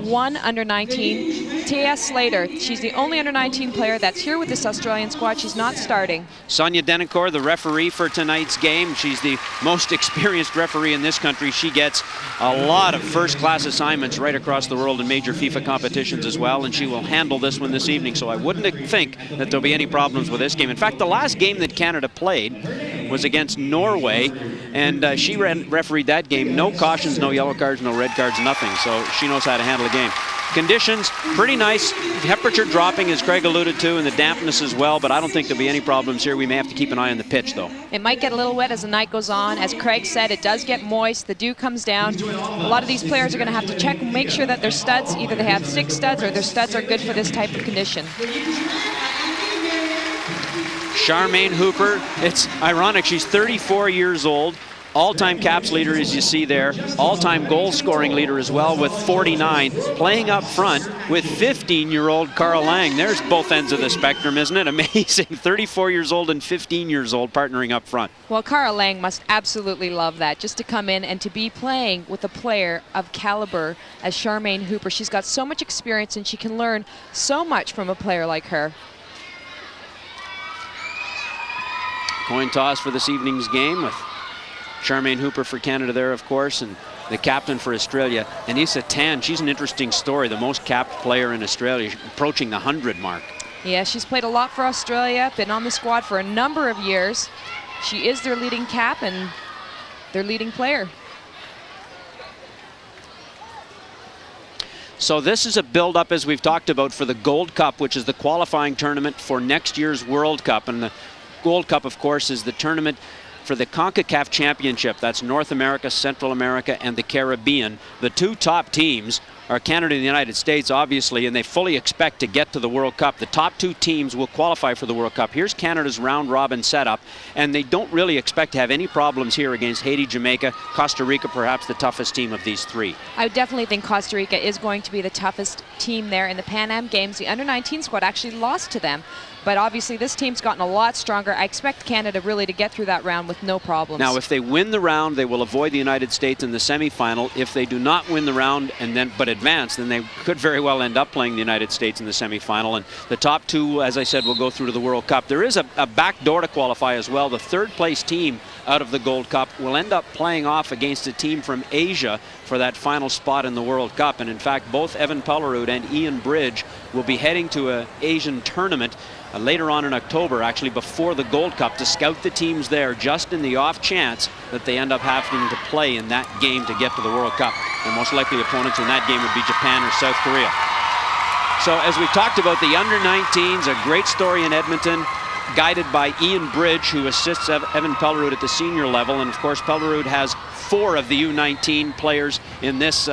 one under-19, T.S. Slater. She's the only under-19 player that's here with this Australian squad. She's not starting. Sonia Denoncourt, the referee for tonight's game. She's the most experienced referee in this country. She gets a lot of first-class assignments right across the world in major FIFA competitions as well, and she will handle this one this evening. So I wouldn't think that there'll be any problems with this game. In fact, the last game that Canada played was against Norway, and she refereed that game. No cautions, no yellow cards, no red cards, nothing. So she knows how to handle the game. Conditions, pretty nice. Temperature dropping, as Craig alluded to, and the dampness as well, but I don't think there'll be any problems here. We may have to keep an eye on the pitch, though. It might get a little wet as the night goes on. As Craig said, it does get moist. The dew comes down. A lot of these players are going to have to check and make sure that their studs, either they have 6 studs or their studs are good for this type of condition. Charmaine Hooper, it's ironic, she's 34 years old. All-time caps leader, as you see there. All-time goal-scoring leader as well with 49. Playing up front with 15-year-old Carl Lang. There's both ends of the spectrum, isn't it? Amazing. 34 years old and 15 years old partnering up front. Well, Carl Lang must absolutely love that, just to come in and to be playing with a player of caliber as Charmaine Hooper. She's got so much experience and she can learn so much from a player like her. Coin toss for this evening's game with Charmaine Hooper for Canada there, of course, and the captain for Australia, Anissa Tann. She's an interesting story, the most capped player in Australia, approaching the 100 mark. Yeah, she's played a lot for Australia, been on the squad for a number of years. She is their leading cap and their leading player. So this is a build-up, as we've talked about, for the Gold Cup, which is the qualifying tournament for next year's World Cup. And the Gold Cup, of course, is the tournament for the CONCACAF Championship. That's North America, Central America, and the Caribbean. The 2 top teams are Canada and the United States, obviously, and they fully expect to get to the World Cup. The top 2 teams will qualify for the World Cup. Here's Canada's round-robin setup, and they don't really expect to have any problems here against Haiti, Jamaica, Costa Rica, perhaps the toughest team of these 3. I definitely think Costa Rica is going to be the toughest team there in the Pan Am Games. The under-19 squad actually lost to them. But obviously this team's gotten a lot stronger. I expect Canada really to get through that round with no problems. Now, if they win the round, they will avoid the United States in the semifinal. If they do not win the round but advance, then they could very well end up playing the United States in the semifinal. And the top 2, as I said, will go through to the World Cup. There is a back door to qualify as well. The 3rd place team out of the Gold Cup will end up playing off against a team from Asia for that final spot in the World Cup. And in fact, both Evan Pellerud and Ian Bridge will be heading to an Asian tournament later on in October, actually before the Gold Cup, to scout the teams there, just in the off chance that they end up having to play in that game to get to the World Cup. And most likely opponents in that game would be Japan or South Korea. So as we talked about, the under-19s, a great story in Edmonton, guided by Ian Bridge, who assists Evan Pellerud at the senior level. And of course, Pellerud has 4 of the U19 players in this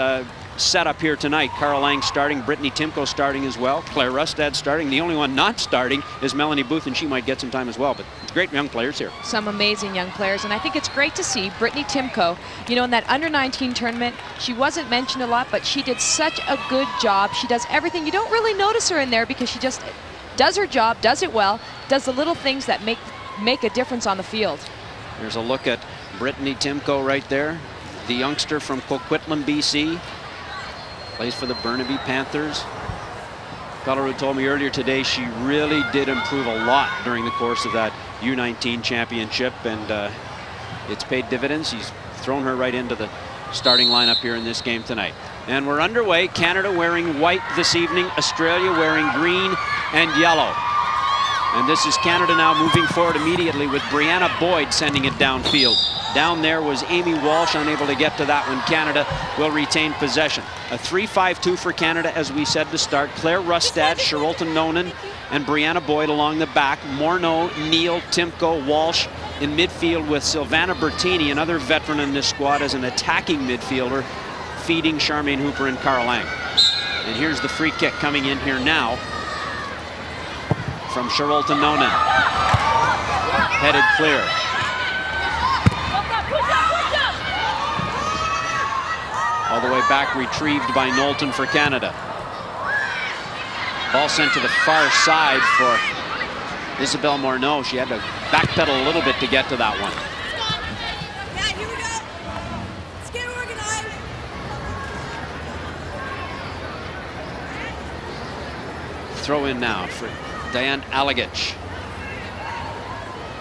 setup here tonight. Carl Lang starting, Brittany Timko starting as well, Claire Rustad starting. The only one not starting is Melanie Booth, and she might get some time as well. But it's great young players here. Some amazing young players, and I think it's great to see Brittany Timko. You know, in that under-19 tournament, she wasn't mentioned a lot, but she did such a good job. She does everything. You don't really notice her in there because she just does her job, does it well, does the little things that make a difference on the field. There's a look at Brittany Timko right there, the youngster from Coquitlam, BC. Plays for the Burnaby Panthers. Pellerud told me earlier today she really did improve a lot during the course of that U19 championship, and it's paid dividends. He's thrown her right into the starting lineup here in this game tonight. And we're underway. Canada wearing white this evening, Australia wearing green and yellow. And this is Canada now moving forward immediately with Brianna Boyd sending it downfield. Down there was Amy Walsh, unable to get to that one. Canada will retain possession. A 3-5-2 for Canada, as we said to start. Claire Rustad, Sherolta Nonen, and Brianna Boyd along the back. Morneau, Neal, Timko, Walsh in midfield with Silvana Burtini, another veteran in this squad, as an attacking midfielder, feeding Charmaine Hooper and Carl Lang. And here's the free kick coming in here now from Sherolta Nonen. Headed clear. All the way back, retrieved by Knowlton for Canada. Ball sent to the far side for Isabelle Morneau. She had to backpedal a little bit to get to that one. Yeah, here we go. Let's get organized. throw in now for Diane Alagich.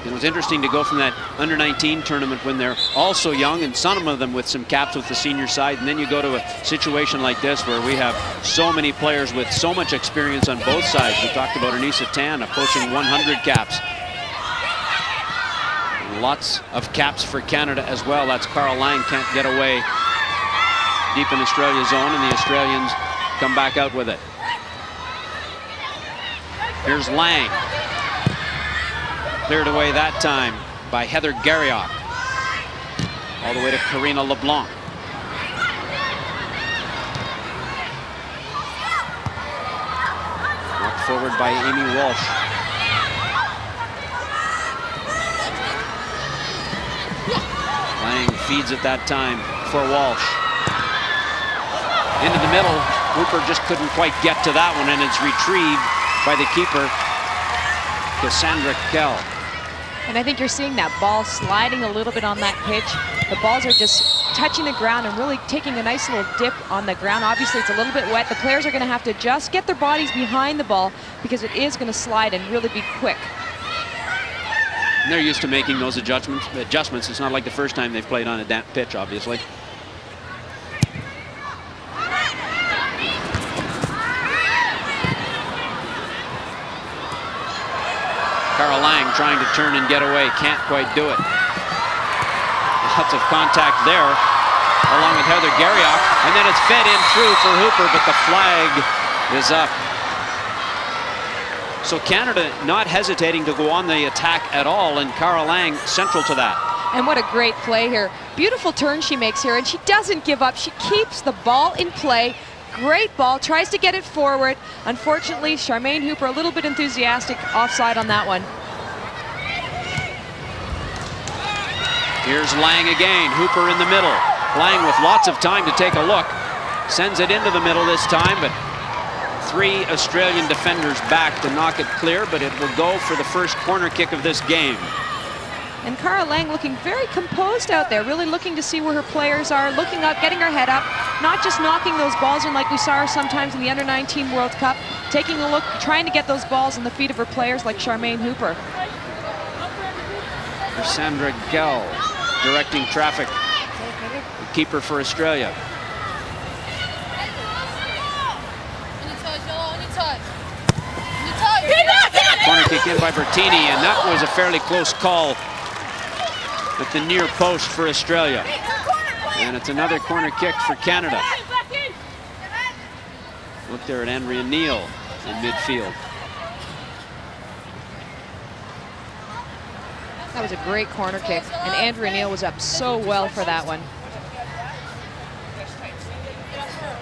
It was interesting to go from that under-19 tournament when they're all so young, and some of them with some caps with the senior side, and then you go to a situation like this where we have so many players with so much experience on both sides. We talked about Anissa Tann approaching 100 caps. Lots of caps for Canada as well. That's Carl Lang, can't get away deep in Australia's zone, and the Australians come back out with it. Here's Lang. Cleared away that time by Heather Garriock. All the way to Karina LeBlanc. Knocked forward by Amy Walsh. Lang feeds at that time for Walsh. Into the middle. Hooper just couldn't quite get to that one, and it's retrieved by the keeper, Cassandra Kell. And I think you're seeing that ball sliding a little bit on that pitch. The balls are just touching the ground and really taking a nice little dip on the ground. Obviously, it's a little bit wet. The players are going to have to just get their bodies behind the ball because it is going to slide and really be quick. And they're used to making those adjustments. It's not like the first time they've played on a damp pitch, obviously. Carl Lang trying to turn and get away, can't quite do it. Lots of contact there, along with Heather Garriock, and then it's fed in through for Hooper, but the flag is up. So Canada not hesitating to go on the attack at all, and Carl Lang central to that. And what a great play here. Beautiful turn she makes here, and she doesn't give up. She keeps the ball in play. Great ball, tries to get it forward. Unfortunately, Charmaine Hooper a little bit enthusiastic, offside on that one. Here's Lang again, Hooper in the middle. Lang with lots of time to take a look. Sends it into the middle this time, but 3 Australian defenders back to knock it clear, but it will go for the first corner kick of this game. And Cara Lang looking very composed out there, really looking to see where her players are, looking up, getting her head up, not just knocking those balls in like we saw her sometimes in the Under-19 World Cup, taking a look, trying to get those balls in the feet of her players like Charmaine Hooper. Sandra Kell directing traffic, the keeper for Australia. Corner kick in by Burtini, and that was a fairly close call at the near post for Australia. And it's another corner kick for Canada. Look there at Andrea Neal in midfield. That was a great corner kick, and Andrea Neal was up so well for that one.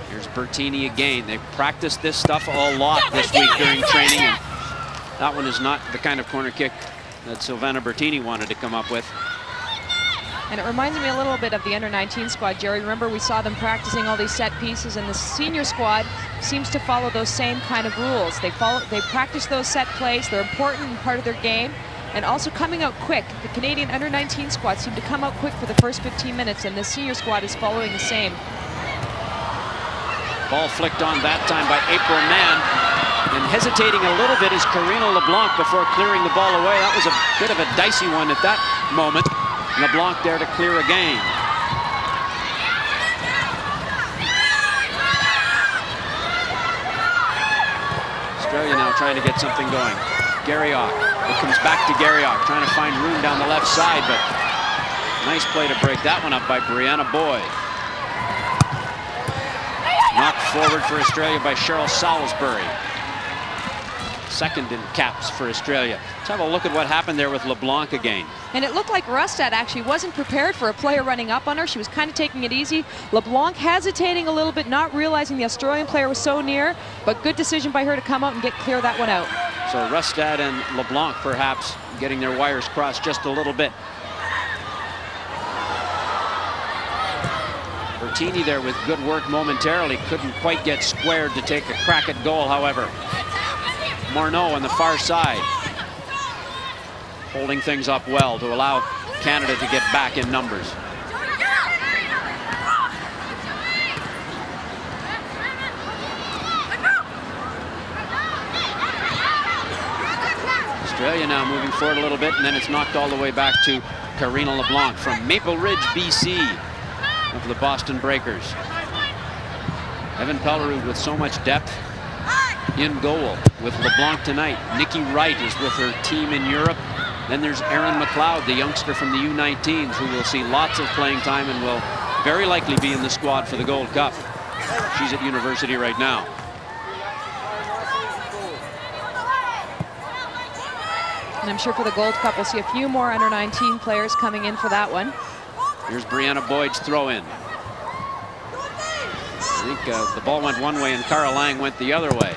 Here's Burtini again. They've practiced this stuff a lot this week during training, and that one is not the kind of corner kick that Silvana Burtini wanted to come up with. And it reminds me a little bit of the Under-19 squad, Jerry. Remember, we saw them practicing all these set pieces, and the senior squad seems to follow those same kind of rules. They practice those set plays. They're important and part of their game. And also coming out quick. The Canadian Under-19 squad seem to come out quick for the first 15 minutes, and the senior squad is following the same. Ball flicked on that time by April Mann. And hesitating a little bit is Karina LeBlanc before clearing the ball away. That was a bit of a dicey one at that moment. LeBlanc there to clear again. Australia now trying to get something going. Garriock. It comes back to Garriock, trying to find room down the left side, but nice play to break that one up by Brianna Boyd. Knocked forward for Australia by Cheryl Salisbury. Second in caps for Australia. Let's have a look at what happened there with LeBlanc again. And it looked like Rustad actually wasn't prepared for a player running up on her. She was kind of taking it easy. LeBlanc hesitating a little bit, not realizing the Australian player was so near, but good decision by her to come out and clear that one out. So Rustad and LeBlanc perhaps getting their wires crossed just a little bit. Burtini there with good work momentarily. Couldn't quite get squared to take a crack at goal, however. Morneau on the far side. Holding things up well to allow Canada to get back in numbers. Australia now moving forward a little bit, and then it's knocked all the way back to Karina LeBlanc from Maple Ridge, BC, of the Boston Breakers. Evan Pellerud with so much depth in goal with LeBlanc tonight. Nikki Wright is with her team in Europe. Then there's Erin McLeod, the youngster from the U19s, who will see lots of playing time and will very likely be in the squad for the Gold Cup. She's at university right now. And I'm sure for the Gold Cup, we'll see a few more under-19 players coming in for that one. Here's Brianna Boyd's throw-in. I think the ball went one way and Cara Lang went the other way.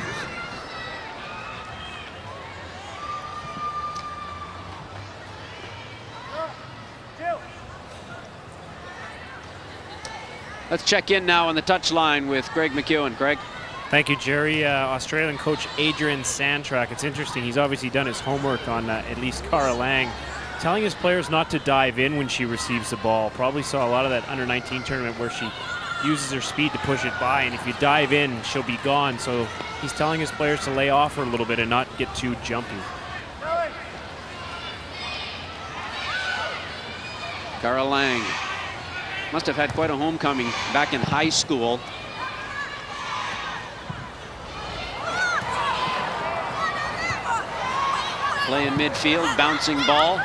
Let's check in now on the touchline with Greg McEwen. Greg. Thank you, Jerry. Australian coach Adrian Sandtrack. It's interesting. He's obviously done his homework on at least Cara Lang, telling his players not to dive in when she receives the ball. Probably saw a lot of that under-19 tournament where she uses her speed to push it by, and if you dive in, she'll be gone. So he's telling his players to lay off her a little bit and not get too jumpy. Cara Lang must have had quite a homecoming back in high school. Play in midfield, bouncing ball. And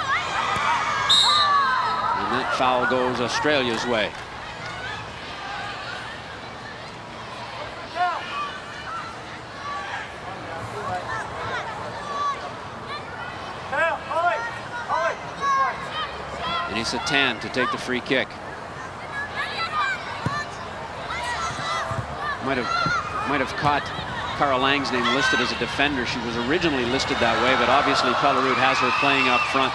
that foul goes Australia's way. And it's a Tann to take the free kick. Might have caught Cara Lang's name listed as a defender. She was originally listed that way, but obviously Pellerud has her playing up front.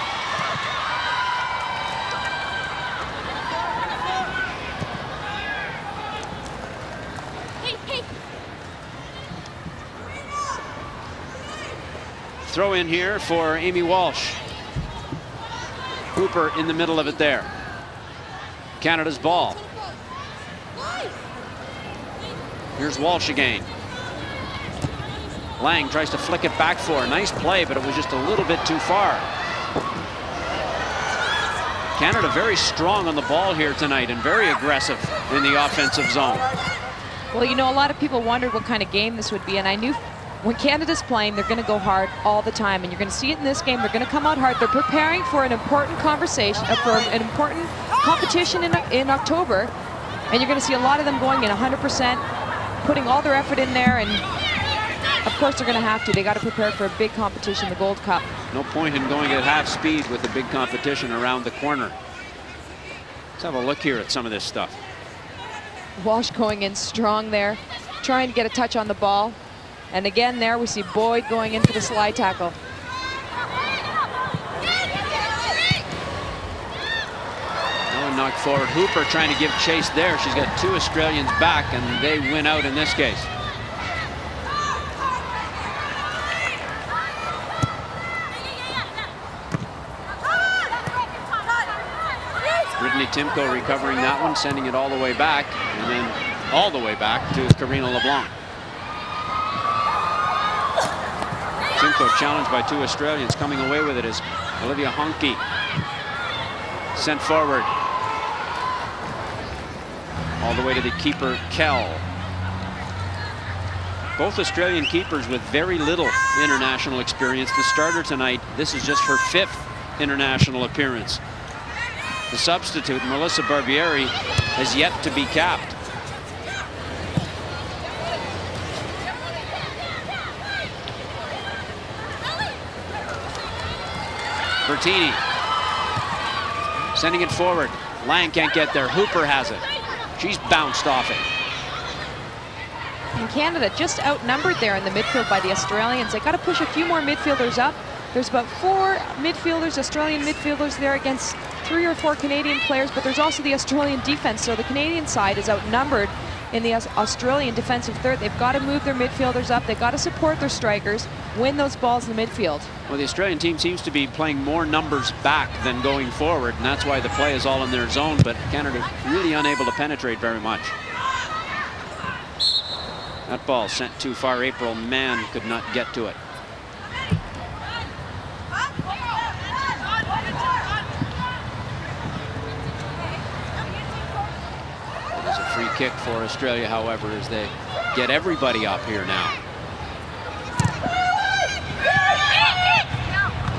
Throw in here for Amy Walsh. Hooper in the middle of it there. Canada's ball. Here's Walsh again. Lang tries to flick it back for her. Nice play, but it was just a little bit too far. Canada very strong on the ball here tonight and very aggressive in the offensive zone. Well, you know, a lot of people wondered what kind of game this would be, and I knew when Canada's playing, they're going to go hard all the time, and you're going to see it in this game. They're going to come out hard. They're preparing for an important conversation, for an important competition in October, and you're going to see a lot of them going in 100%. Putting all their effort in there, and of course they're going to have to. They got to prepare for a big competition, the Gold Cup. No point in going at half speed with the big competition around the corner. Let's have a look here at some of this stuff. Walsh going in strong there, trying to get a touch on the ball. And again there we see Boyd going in for the slide tackle. Knocked forward. Hooper trying to give chase there. She's got two Australians back, and they win out in this case. Brittany Timko recovering that one, sending it all the way back, and then all the way back to Karina LeBlanc. Timko challenged by two Australians. Coming away with it is Olivia Hohnke. Sent forward. All the way to the keeper, Kell. Both Australian keepers with very little international experience. The starter tonight, this is just her 5th international appearance. The substitute, Melissa Barbieri, has yet to be capped. Burtini sending it forward. Lang can't get there. Hooper has it. She's bounced off it. And Canada just outnumbered there in the midfield by the Australians. They got to push a few more midfielders up. There's about 4 midfielders, Australian midfielders there against 3 or 4 Canadian players, but there's also the Australian defense. So the Canadian side is outnumbered in the Australian defensive third. They've got to move their midfielders up. They've got to support their strikers, win those balls in the midfield. Well, the Australian team seems to be playing more numbers back than going forward, and that's why the play is all in their zone, but Canada really unable to penetrate very much. That ball sent too far. April Mann could not get to it. free kick for Australia, however, as they get everybody up here now.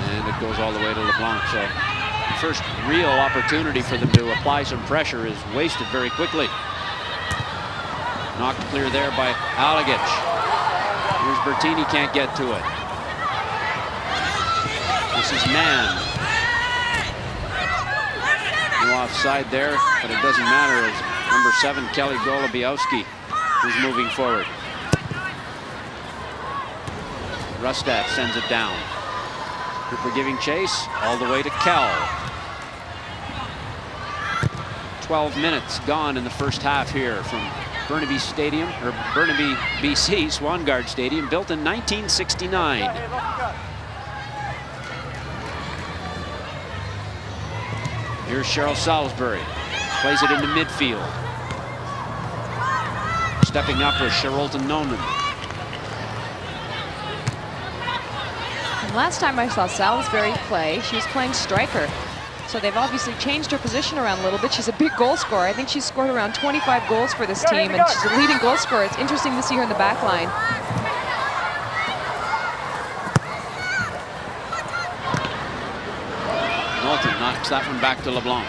And it goes all the way to LeBlanc. So the first real opportunity for them to apply some pressure is wasted very quickly. Knocked clear there by Alagich. Here's Burtini, can't get to it. This is Mann. No offside there, but it doesn't matter as number 7, Kell Golebiowski, is moving forward. Rustad sends it down. Hooper giving chase all the way to Kell. 12 minutes gone in the first half here from Burnaby Stadium, or Burnaby, BC, Swangard Stadium, built in 1969. Here's Cheryl Salisbury, plays it into midfield. Stepping up was Sherolton Nonen. And last time I saw Salisbury play, she was playing striker. So they've obviously changed her position around a little bit. She's a big goal scorer. I think she's scored around 25 goals for this team, and she's a leading goal scorer. It's interesting to see her in the back line. Knowlton knocks that one back to LeBlanc.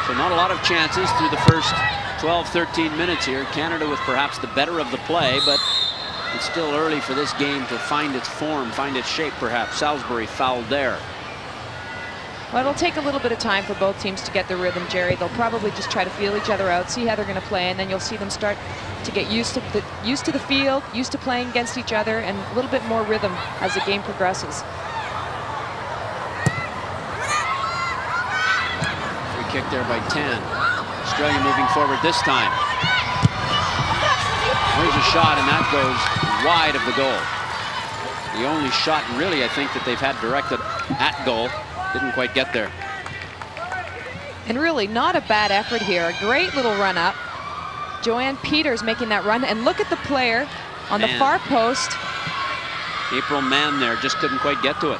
So not a lot of chances through the first 12-13 minutes here. Canada with perhaps the better of the play, but it's still early for this game to find its form, find its shape perhaps. Salisbury fouled there. Well, it'll take a little bit of time for both teams to get their rhythm, Jerry. They'll probably just try to feel each other out, see how they're going to play, and then you'll see them start to get used to the field, used to playing against each other, and a little bit more rhythm as the game progresses. Free kick there by Tann. Australia moving forward this time. There's a shot, and that goes wide of the goal. The only shot, really, I think, that they've had directed at goal. Didn't quite get there. And really not a bad effort here. A great little run up. Joanne Peters making that run, and look at the player on the far post. April Mann there, just couldn't quite get to it.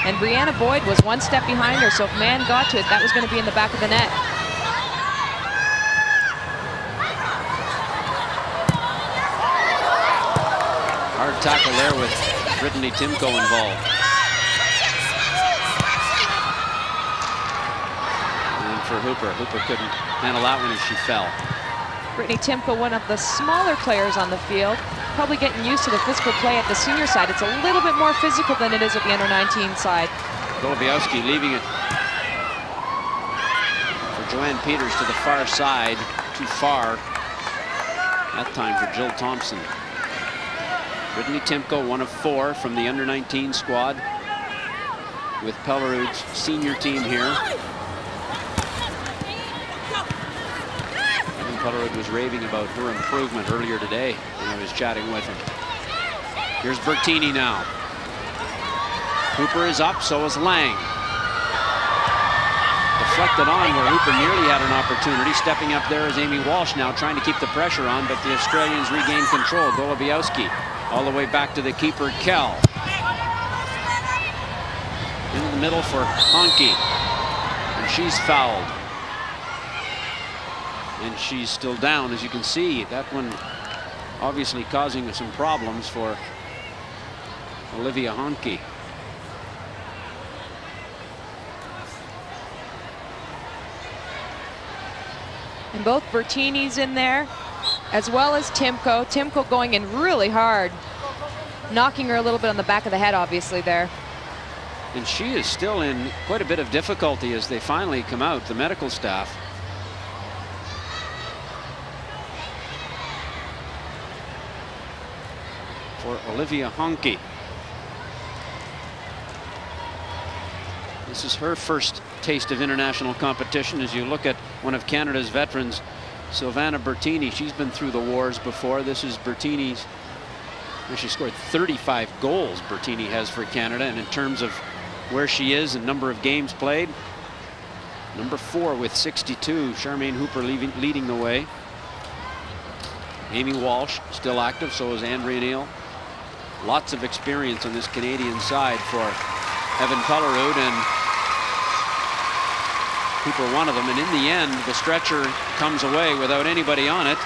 And Brianna Boyd was one step behind her, so if Mann got to it, that was going to be in the back of the net. Hard tackle there with Brittany Timko involved. And for Hooper couldn't handle that one as she fell. Brittany Timko, one of the smaller players on the field, probably getting used to the physical play at the senior side. It's a little bit more physical than it is at the under-19 side. Golebiowski leaving it for Joanne Peters to the far side, too far. That time for Jill Thomson. Brittany Timko, one of 4 from the under-19 squad with Pellerud's senior team here. Pellerud was raving about her improvement earlier today when I was chatting with him. Here's Burtini now. Hooper is up, so is Lang. Deflected on where Hooper nearly had an opportunity. Stepping up there is Amy Walsh now, trying to keep the pressure on, but the Australians regain control. Golebiowski all the way back to the keeper, Kell. Into the middle for Hohnke, and she's fouled. And she's still down, as you can see. That one obviously causing some problems for Olivia Hohnke. And both Burtini's in there, as well as Timko. Timko going in really hard, knocking her a little bit on the back of the head, obviously, there. And she is still in quite a bit of difficulty as they finally come out, the medical staff. For Olivia Hohnke. This is her first taste of international competition. As you look at one of Canada's veterans, Sylvana Burtini, she's been through the wars before. This is Burtini's, she scored 35 goals Burtini has for Canada, and in terms of where she is and number of games played, number 4 with 62. Charmaine Hooper leading the way. Amy Walsh still active, so is Andrea Neal. Lots of experience on this Canadian side for Evan Pellerud, and Hooper one of them, and in the end, the stretcher comes away without anybody on it,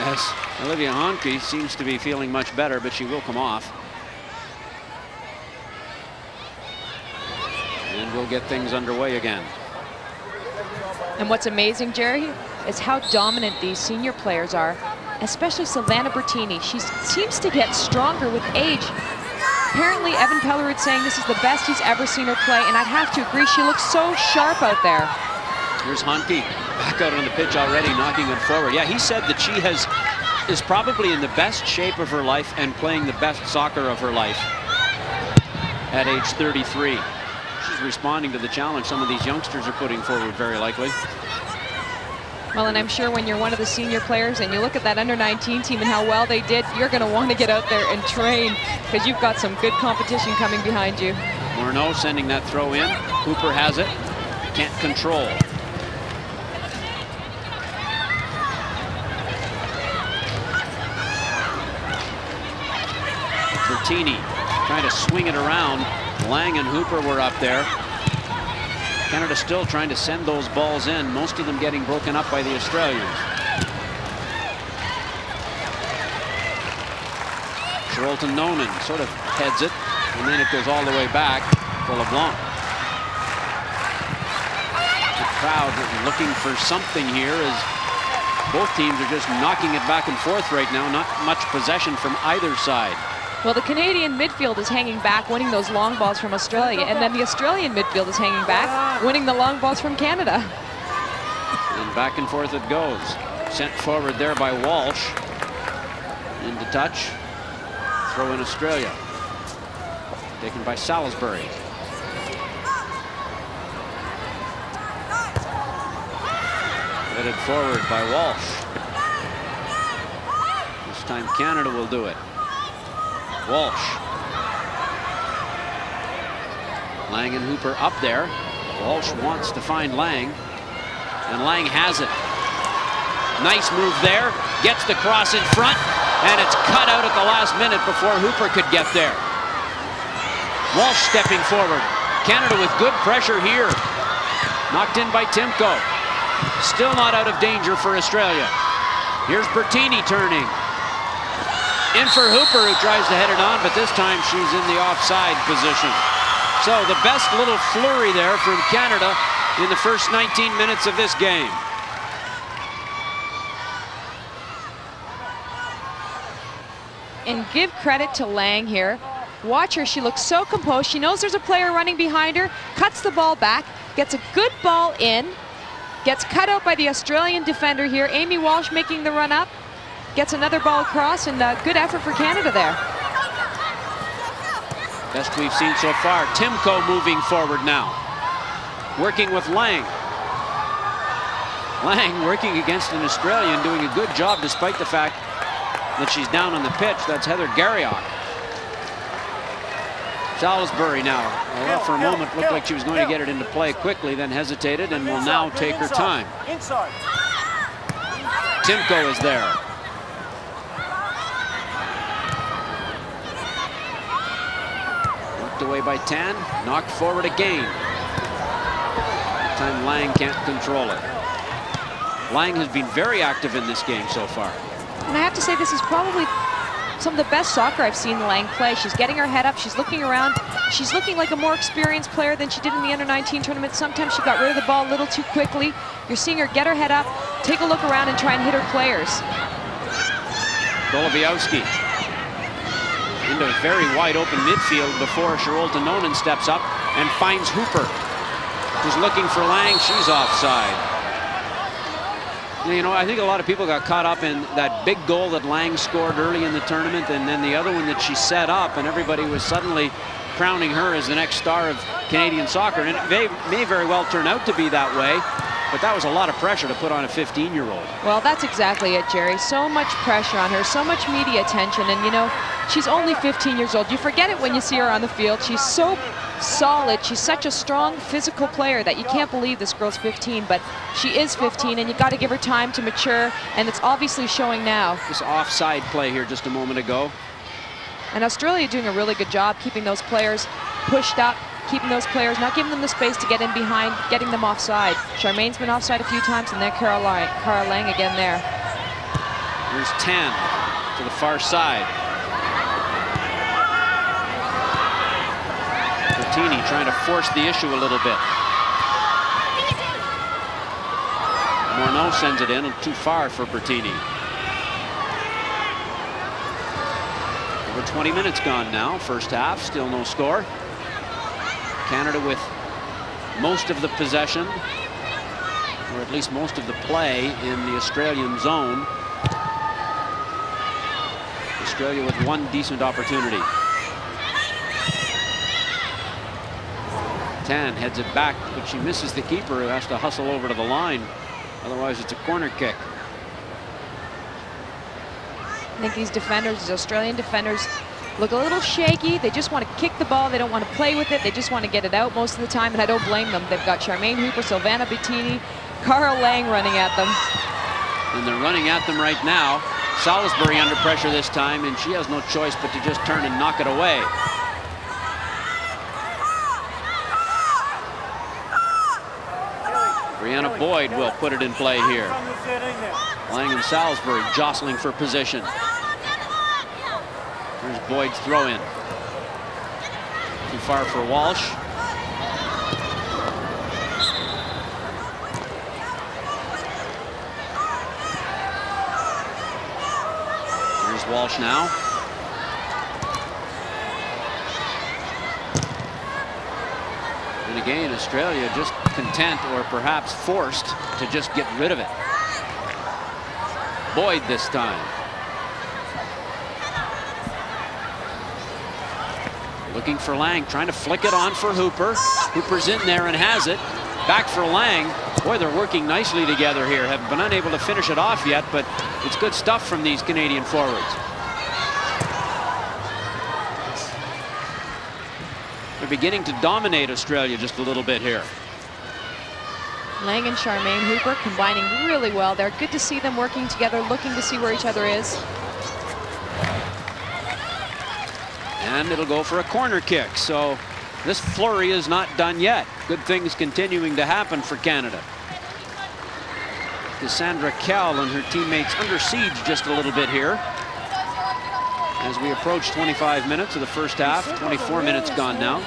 as Olivia Hohnke seems to be feeling much better, but she will come off. And we'll get things underway again. And what's amazing, Jerry, is how dominant these senior players are, especially Savannah Burtini. She seems to get stronger with age. Apparently, Evan Pellerud saying this is the best he's ever seen her play, and I'd have to agree, she looks so sharp out there. Here's Hohnke back out on the pitch already, knocking it forward. Yeah, he said that she is probably in the best shape of her life and playing the best soccer of her life at age 33. She's responding to the challenge some of these youngsters are putting forward, very likely. Well, and I'm sure when you're one of the senior players and you look at that under-19 team and how well they did, you're going to want to get out there and train because you've got some good competition coming behind you. Morneau sending that throw in. Hooper has it. Can't control. Burtini trying to swing it around. Lang and Hooper were up there. Canada still trying to send those balls in, most of them getting broken up by the Australians. Charlton Nonen sort of heads it, and then it goes all the way back for LeBlanc. The crowd looking for something here as both teams are just knocking it back and forth right now. Not much possession from either side. Well, the Canadian midfield is hanging back, winning those long balls from Australia, and then the Australian midfield is hanging back, winning the long balls from Canada. And back and forth it goes. Sent forward there by Walsh. Into touch. Throw in Australia. Taken by Salisbury. Headed forward by Walsh. This time Canada will do it. Walsh. Lang and Hooper up there. Walsh wants to find Lang, and Lang has it. Nice move there. Gets the cross in front, and it's cut out at the last minute before Hooper could get there. Walsh stepping forward. Canada with good pressure here. Knocked in by Timko. Still not out of danger for Australia. Here's Burtini turning. In for Hooper, who tries to head it on, but this time she's in the offside position. So the best little flurry there from Canada in the first 19 minutes of this game. And give credit to Lang here. Watch her, she looks so composed. She knows there's a player running behind her, cuts the ball back, gets a good ball in, gets cut out by the Australian defender here. Amy Walsh making the run up. Gets another ball across, and good effort for Canada there. Best we've seen so far. Timko moving forward now. Working with Lang. Lang working against an Australian, doing a good job despite the fact that she's down on the pitch. That's Heather Garriock. Salisbury now. Well, for a moment looked like she was going to get it into play quickly, then hesitated and will now take her time. Timko is there. Away by Tann, knocked forward again. That time Lang can't control it. Lang has been very active in this game so far. And I have to say, this is probably some of the best soccer I've seen Lang play. She's getting her head up, she's looking around. She's looking like a more experienced player than she did in the under-19 tournament. Sometimes she got rid of the ball a little too quickly. You're seeing her get her head up, take a look around and try and hit her players. Golebiowski into a very wide open midfield before Charlton Nonen steps up and finds Hooper, who's looking for Lang. She's offside. You know, I think a lot of people got caught up in that big goal that Lang scored early in the tournament, and then the other one that she set up, and everybody was suddenly crowning her as the next star of Canadian soccer. And it may very well turn out to be that way, but that was a lot of pressure to put on a 15-year-old. Well, that's exactly it, Jerry. So much pressure on her, so much media attention, and you know, she's only 15 years old. You forget it when you see her on the field. She's so solid. She's such a strong physical player that you can't believe this girl's 15, but she is 15, and you got to give her time to mature, and it's obviously showing now. This offside play here just a moment ago. And Australia doing a really good job keeping those players pushed up, keeping those players, not giving them the space to get in behind, getting them offside. Charmaine's been offside a few times, and then Cara Lang again there. Here's Tann to the far side. Burtini trying to force the issue a little bit. Morneau sends it in, too far for Burtini. Over 20 minutes gone now, first half, still no score. Canada with most of the possession, or at least most of the play in the Australian zone. Australia with one decent opportunity. Tann heads it back, but she misses the keeper, who has to hustle over to the line. Otherwise, it's a corner kick. I think these defenders, these Australian defenders, look a little shaky. They just want to kick the ball. They don't want to play with it. They just want to get it out most of the time, and I don't blame them. They've got Charmaine Hooper, Silvana Bettini, Cara Lang running at them. And they're running at them right now. Salisbury under pressure this time, and she has no choice but to just turn and knock it away. Brianna Boyd will put it in play here. Lang and Salisbury jostling for position. Here's Boyd's throw in. Too far for Walsh. Here's Walsh now. And again, Australia just content, or perhaps forced, to just get rid of it. Boyd this time. Looking for Lang, trying to flick it on for Hooper. Hooper's in there and has it. Back for Lang. Boy, they're working nicely together here. Haven't been unable to finish it off yet, but it's good stuff from these Canadian forwards. They're beginning to dominate Australia just a little bit here. Lang and Charmaine Hooper combining really well. They're good to see them working together, looking to see where each other is. And it'll go for a corner kick. So this flurry is not done yet. Good things continuing to happen for Canada. Cassandra Kell and her teammates under siege just a little bit here as we approach 25 minutes of the first half. 24 minutes gone now.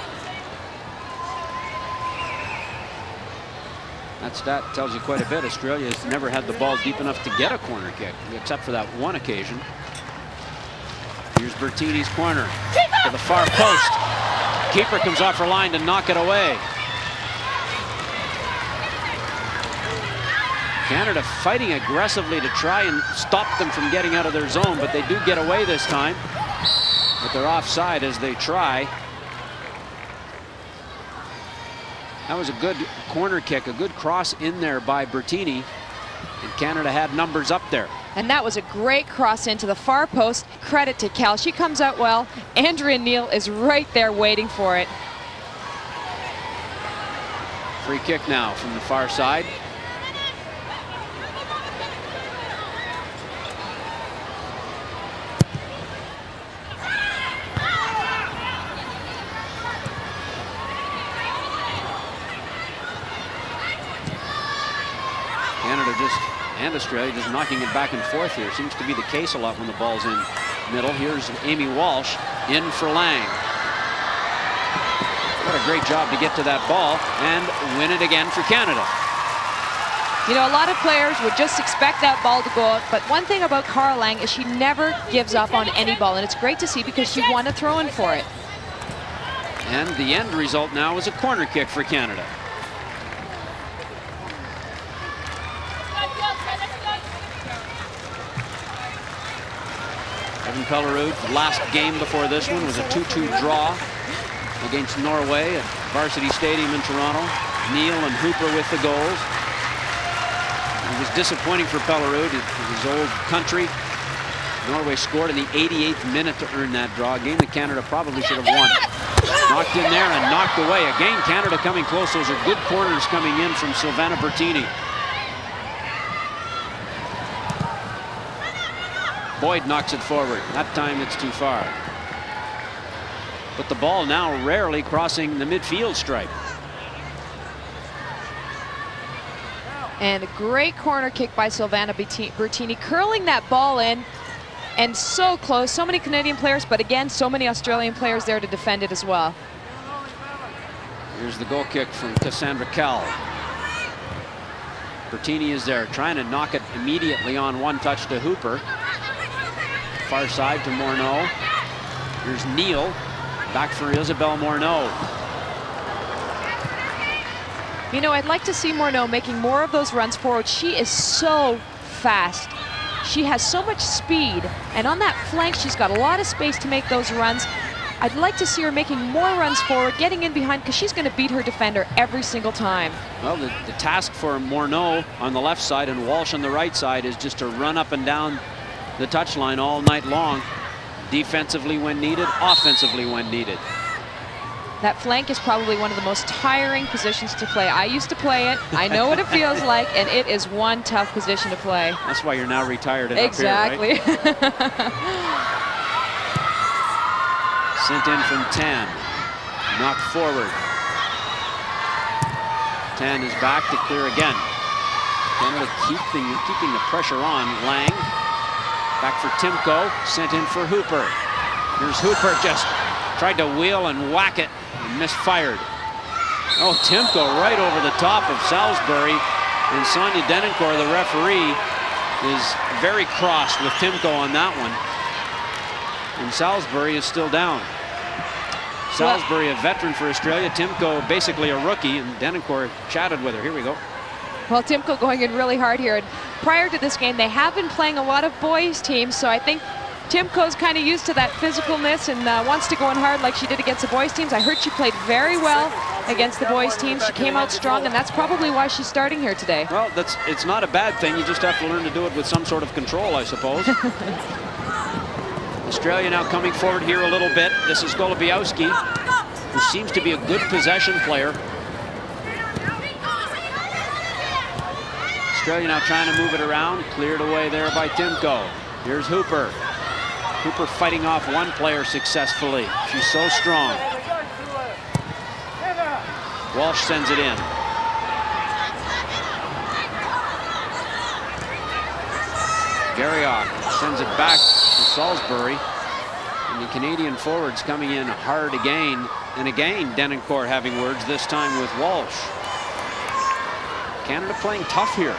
That stat tells you quite a bit. Australia has never had the ball deep enough to get a corner kick, except for that one occasion. Here's Burtini's corner to the far post. Keeper comes off her line to knock it away. Canada fighting aggressively to try and stop them from getting out of their zone, but they do get away this time. But they're offside as they try. That was a good corner kick, a good cross in there by Burtini, and Canada had numbers up there. And that was a great cross into the far post. Credit to Kell. She comes out well. Andrea Neal is right there waiting for it. Free kick now from the far side. And Australia just knocking it back and forth here. Seems to be the case a lot when the ball's in middle. Here's Amy Walsh in for Lang. What a great job to get to that ball and win it again for Canada. You know, a lot of players would just expect that ball to go out, but one thing about Cara Lang is she never gives up on any ball, and it's great to see because she won a throw-in for it. And the end result now is a corner kick for Canada. Pellerud, last game before this one was a 2-2 draw against Norway at Varsity Stadium in Toronto. Neal and Hooper with the goals. It was disappointing for Pellerud, his old country. Norway scored in the 88th minute to earn that draw, a game that Canada probably should have won. Knocked in there and knocked away. Again, Canada coming close. Those are good corners coming in from Silvana Burtini. Boyd knocks it forward. That time it's too far. But the ball now rarely crossing the midfield stripe. And a great corner kick by Silvana Burtini, curling that ball in, and so close. So many Canadian players, but again, so many Australian players there to defend it as well. Here's the goal kick from Cassandra Kell. Burtini is there, trying to knock it immediately on one touch to Hooper. Far side to Morneau. Here's Neal, back for Isabelle Morneau. You know, I'd like to see Morneau making more of those runs forward. She is so fast. She has so much speed, and on that flank, she's got a lot of space to make those runs. I'd like to see her making more runs forward, getting in behind, because she's going to beat her defender every single time. Well, the task for Morneau on the left side and Walsh on the right side is just to run up and down the touchline all night long, defensively when needed, offensively when needed. That flank is probably one of the most tiring positions to play. I used to play it. I know what it feels like, and it is one tough position to play. That's why you're now retired and exactly. up here, right? Sent in from Tann. Knocked forward. Tann is back to clear again. Canada keeping the pressure on. Lang. Back for Timko. Sent in for Hooper. Here's Hooper, just tried to wheel and whack it and misfired. Oh, Timko right over the top of Salisbury. And Sonia Denoncourt, the referee, is very cross with Timko on that one. And Salisbury is still down. Salisbury, a veteran for Australia. Timko, basically a rookie, and Denoncourt chatted with her. Here we go. Well, Timko going in really hard here. And prior to this game, they have been playing a lot of boys teams, so I think Timko's kind of used to that physicalness and wants to go in hard like she did against the boys teams. I heard she played very well against the boys teams. She came out strong, and that's probably why she's starting here today. Well, it's not a bad thing. You just have to learn to do it with some sort of control, I suppose. Australia now coming forward here a little bit. This is Golebiowski, who seems to be a good possession player. Australia now trying to move it around. Cleared away there by Timko. Here's Hooper. Hooper fighting off one player successfully. She's so strong. Walsh sends it in. Garriock sends it back to Salisbury. And the Canadian forwards coming in hard again. And again, Denoncourt having words, this time with Walsh. Canada playing tough here.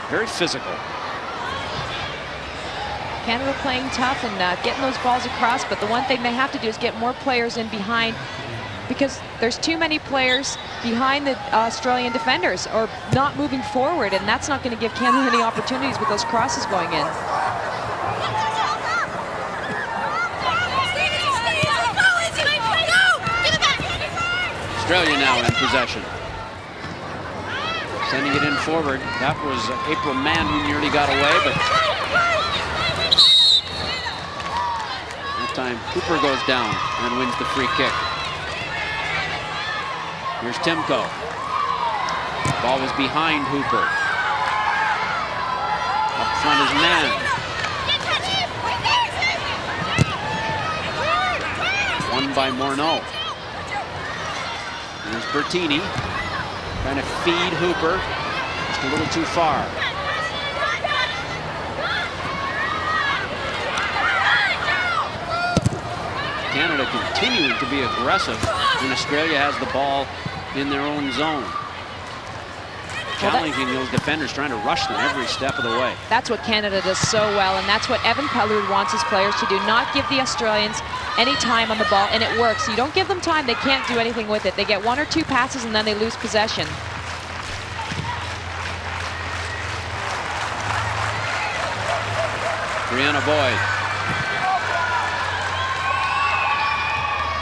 Very physical. Canada playing tough and getting those balls across, but the one thing they have to do is get more players in behind, because there's too many players behind the Australian defenders or not moving forward, and that's not going to give Canada any opportunities with those crosses going in. Australia now in possession. Sending it in forward. That was April Mann who nearly got away, but that time Hooper goes down and wins the free kick. Here's Timko. Ball was behind Hooper. Up front is Mann. Won by Morneau. Here's Burtini. Trying to feed Hooper. Just a little too far. Canada continuing to be aggressive when Australia has the ball in their own zone. Challenging those defenders, trying to rush them every step of the way. That's what Canada does so well, and that's what Evan Pelleroud wants his players to do. Not give the Australians any time on the ball, and it works. You don't give them time, they can't do anything with it. They get one or two passes, and then they lose possession. Brianna Boyd.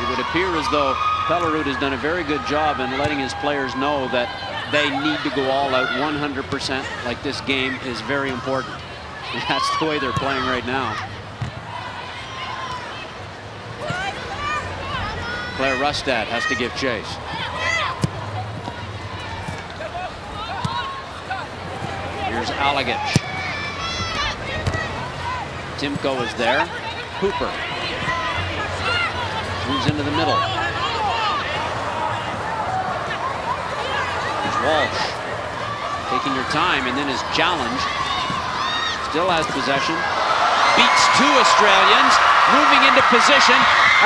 It would appear as though Pelleroud has done a very good job in letting his players know that they need to go all out 100%, like this game is very important. And that's the way they're playing right now. Claire Rustad has to give chase. Here's Alagich. Timko is there. Hooper. Moves into the middle. Here's Walsh. Taking your time and then is challenged. Still has possession. Beats 2 Australians. Moving into position.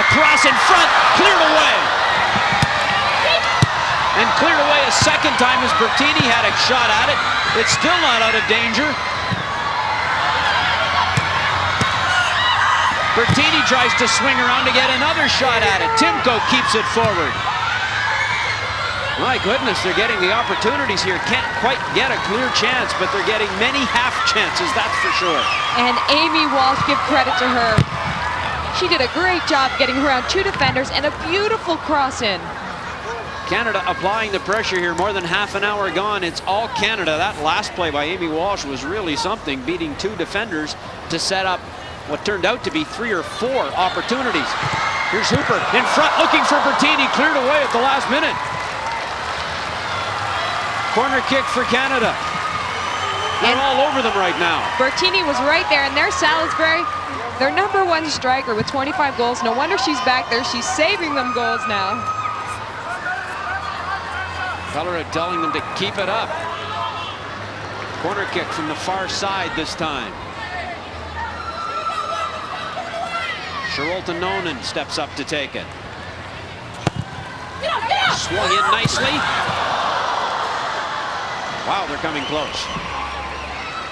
Across in front. Cleared away. And cleared away a second time as Burtini had a shot at it. It's still not out of danger. Burtini tries to swing around to get another shot at it. Timko keeps it forward. My goodness, they're getting the opportunities here. Can't quite get a clear chance, but they're getting many half chances, that's for sure. And Amy Walsh, give credit to her. She did a great job getting around 2 defenders and a beautiful cross in. Canada applying the pressure here, more than half an hour gone. It's all Canada. That last play by Amy Walsh was really something, beating 2 defenders to set up what turned out to be 3 or 4 opportunities. Here's Hooper in front, looking for Burtini, cleared away at the last minute. Corner kick for Canada. They're all over them right now. Burtini was right there, and there's Salisbury, their #1 striker with 25 goals. No wonder she's back there. She's saving them goals now. Colorado telling them to keep it up. Corner kick from the far side this time. Nonen steps up to take it. Swung in nicely. Wow, they're coming close.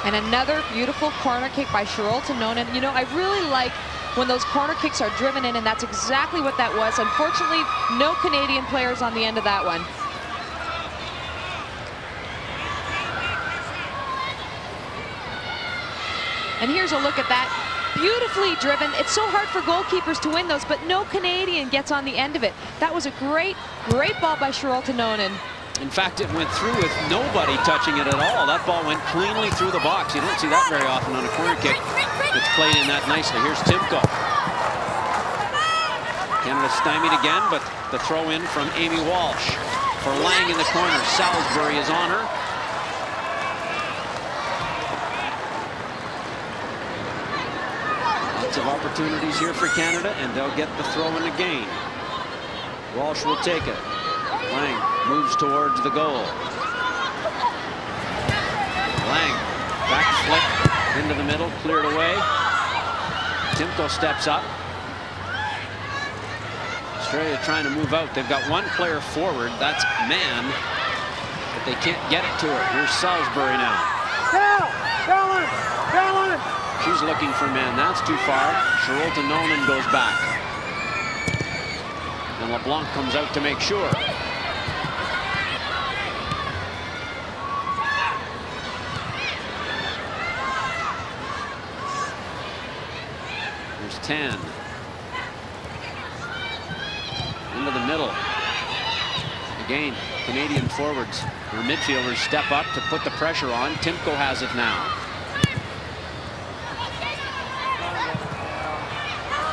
And another beautiful corner kick by Nonen. You know, I really like when those corner kicks are driven in, and that's exactly what that was. Unfortunately, no Canadian players on the end of that one. And here's a look at that. Beautifully driven. It's so hard for goalkeepers to win those, but no Canadian gets on the end of it. That was a great ball by Nonen. In fact, it went through with nobody touching it at all. That ball went cleanly through the box. You don't see that very often on a corner kick. It's played in that nicely. Here's Timko. Canada stymied again, but the throw in from Amy Walsh. For Lang in the corner. Salisbury is on her. Lots of opportunities here for Canada, and they'll get the throw in again. Walsh will take it. Lang moves towards the goal. Lang, back flick into the middle, cleared away. Timko steps up. Australia trying to move out. They've got 1 player forward, that's Mann, but they can't get it to her. Here's Salisbury now. She's looking for Mann. That's too far. Nonen goes back. And LeBlanc comes out to make sure. There's Tann. Into the middle. Again, Canadian forwards or midfielders step up to put the pressure on. Timko has it now.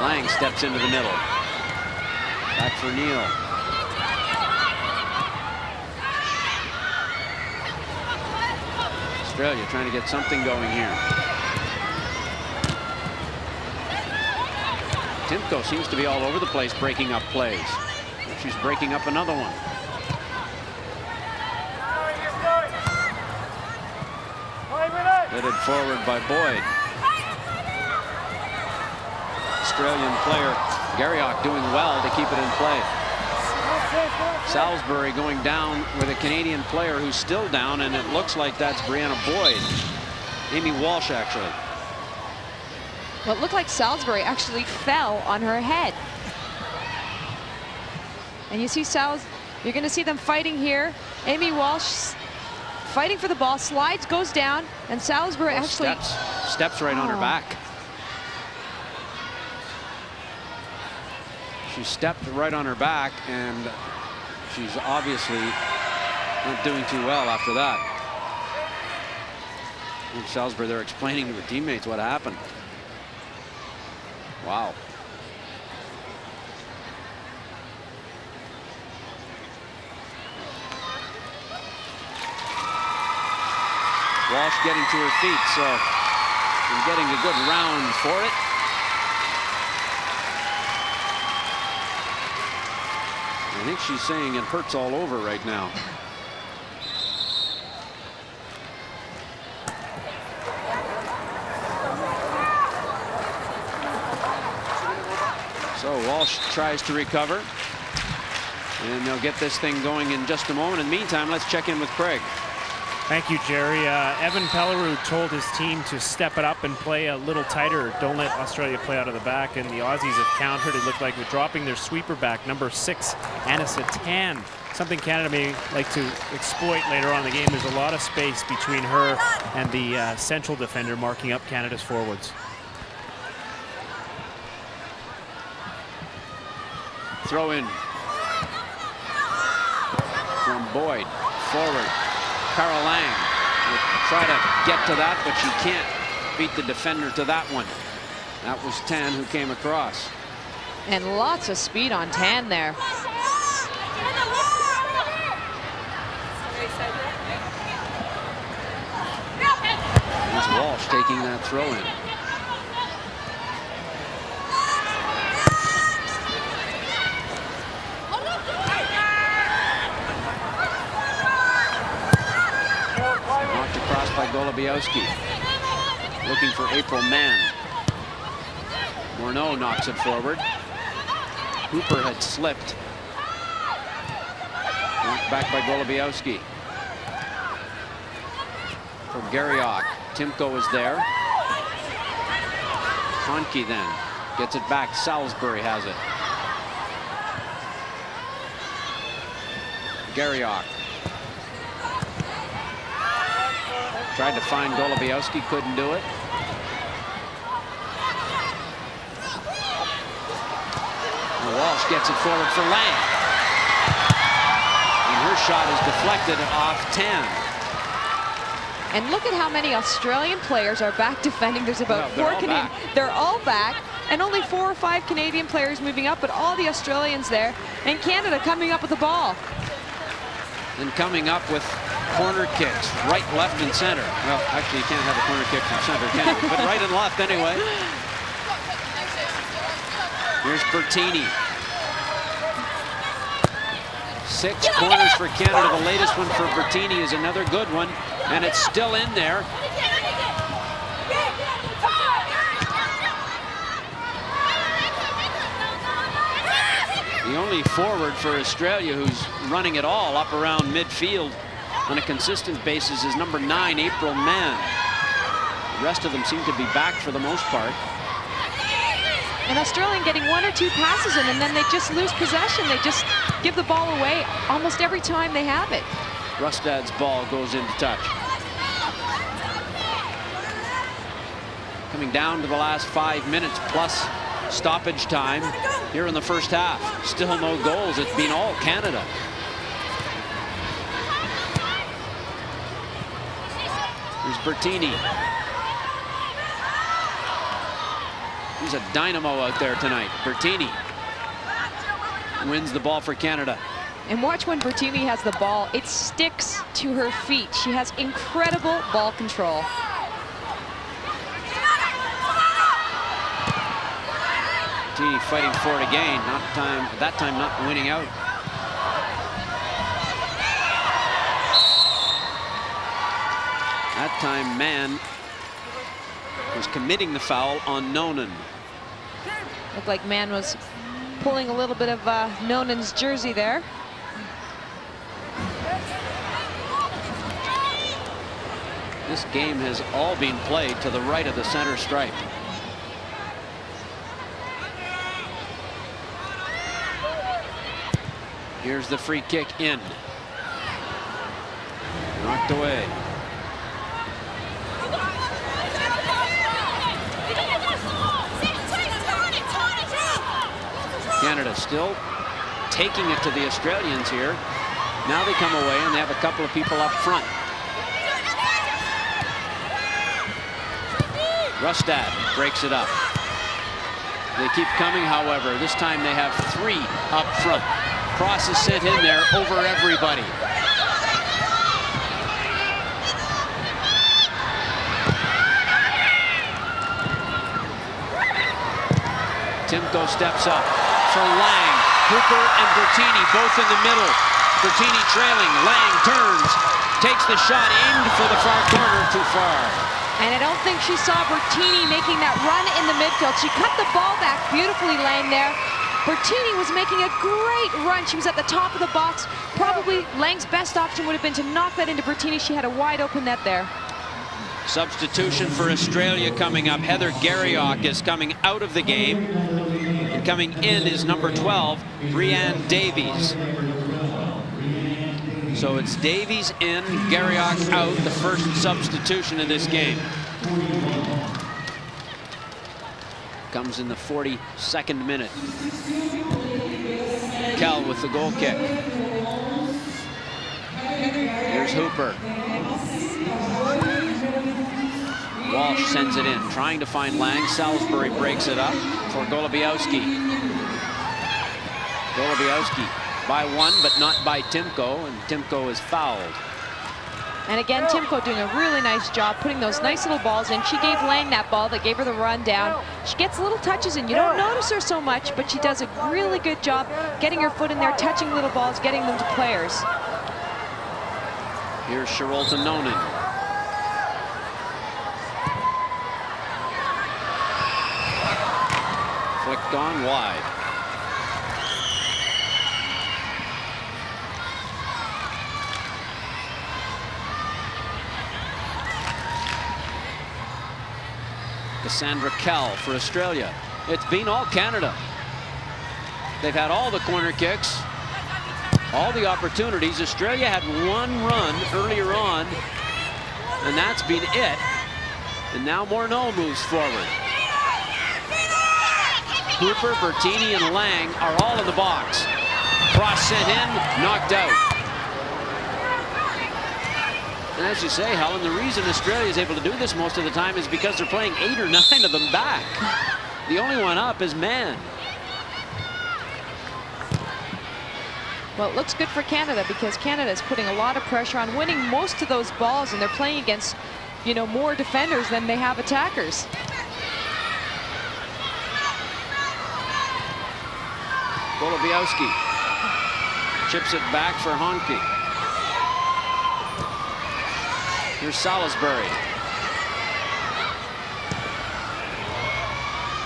Lang steps into the middle. Back for Neal. Australia trying to get something going here. Timko seems to be all over the place breaking up plays. She's breaking up another one. Headed forward by Boyd. Australian player Garriock doing well to keep it in play. Salisbury going down with a Canadian player who's still down, and it looks like that's Brianna Boyd. Amy Walsh, actually. Well, it looked like Salisbury actually fell on her head. And you see you're going to see them fighting here. Amy Walsh fighting for the ball, slides, goes down, and Salisbury actually steps right on her back. She stepped right on her back, and she's obviously not doing too well after that. And Salisbury, they're explaining to her teammates what happened. Wow. Walsh getting to her feet, so she's getting a good round for it. I think she's saying it hurts all over right now. So Walsh tries to recover. And they'll get this thing going in just a moment. In the meantime, let's check in with Craig. Thank you, Jerry. Evan Pelleroux told his team to step it up and play a little tighter. Don't let Australia play out of the back. And the Aussies have countered, it looked like, with dropping their sweeper back, number 6, Tann. Something Canada may like to exploit later on in the game. There's a lot of space between her and the central defender marking up Canada's forwards. Throw in from Boyd. Forward. Carol Lang will try to get to that, but she can't beat the defender to that one. That was Tann who came across. And lots of speed on Tann there. Here's Walsh taking that throw in. By Golebiowski, looking for April Mann. Morneau knocks it forward. Hooper had slipped. Knocked back by Golebiowski. For Garriock, Timko is there. Hohnke then gets it back. Salisbury has it. Garriock. Tried to find Golebiowski, couldn't do it. And Walsh gets it forward for Lang. And her shot is deflected off Tann. And look at how many Australian players are back defending. There's about 4 Canadian. They're all back. And only 4 or 5 Canadian players moving up, but all the Australians there. And Canada coming up with the ball. And coming up with corner kicks, right, left, and center. Well, actually, you can't have a corner kick from center, can you? But right and left anyway. Here's Burtini. 6 corners for Canada. The latest one for Burtini is another good one, and it's still in there. The only forward for Australia who's running it all up around midfield on a consistent basis is number 9, April Mann. The rest of them seem to be back for the most part. And Australia getting 1 or 2 passes in, and then they just lose possession. They just give the ball away almost every time they have it. Rustad's ball goes into touch. Coming down to the last 5 minutes plus stoppage time here in the first half. Still no goals. It's been all Canada. Here's Burtini. He's a dynamo out there tonight. Burtini wins the ball for Canada. And watch when Burtini has the ball. It sticks to her feet. She has incredible ball control. Burtini fighting for it again. That time not winning out. That time Mann was committing the foul on Nonen. Looked like Mann was pulling a little bit of Nonen's jersey there. This game has all been played to the right of the center stripe. Here's the free kick in. Knocked away. Canada still taking it to the Australians here. Now they come away and they have a couple of people up front. Rustad breaks it up. They keep coming, however. This time they have 3 up front. Cross is sent in there over everybody. Timko steps up for Lang. Hooper and Burtini both in the middle. Burtini trailing. Lang turns, takes the shot, aimed for the far corner, too far. And I don't think she saw Burtini making that run in the midfield. She cut the ball back beautifully, Lang, there. Burtini was making a great run. She was at the top of the box. Probably Lang's best option would have been to knock that into Burtini. She had a wide open net there. Substitution for Australia coming up. Heather Garriock is coming out of the game. And coming in is number 12, Brianne Davies. So it's Davies in, Garriock out, the first substitution in this game. Comes in the 42nd minute. Kell with the goal kick. Here's Hooper. Walsh sends it in, trying to find Lang. Salisbury breaks it up for Golebiowski. Golebiowski by one, but not by Timko, and Timko is fouled. And again, Timko doing a really nice job putting those nice little balls in. She gave Lang that ball that gave her the run down. She gets little touches in. You don't notice her so much, but she does a really good job getting her foot in there, touching little balls, getting them to players. Here's Charolta Nonen. Flicked on wide. Cassandra Kell for Australia. It's been all Canada. They've had all the corner kicks, all the opportunities. Australia had one run earlier on, and that's been it. And now Morneau moves forward. Hooper, Burtini, and Lang are all in the box. Cross sent in, knocked out. And as you say, Helen, the reason Australia is able to do this most of the time is because they're playing 8 or 9 of them back. The only one up is Mann. Well, it looks good for Canada because Canada is putting a lot of pressure on, winning most of those balls, and they're playing against, you know, more defenders than they have attackers. Golebiowski chips it back for Hohnke. Here's Salisbury.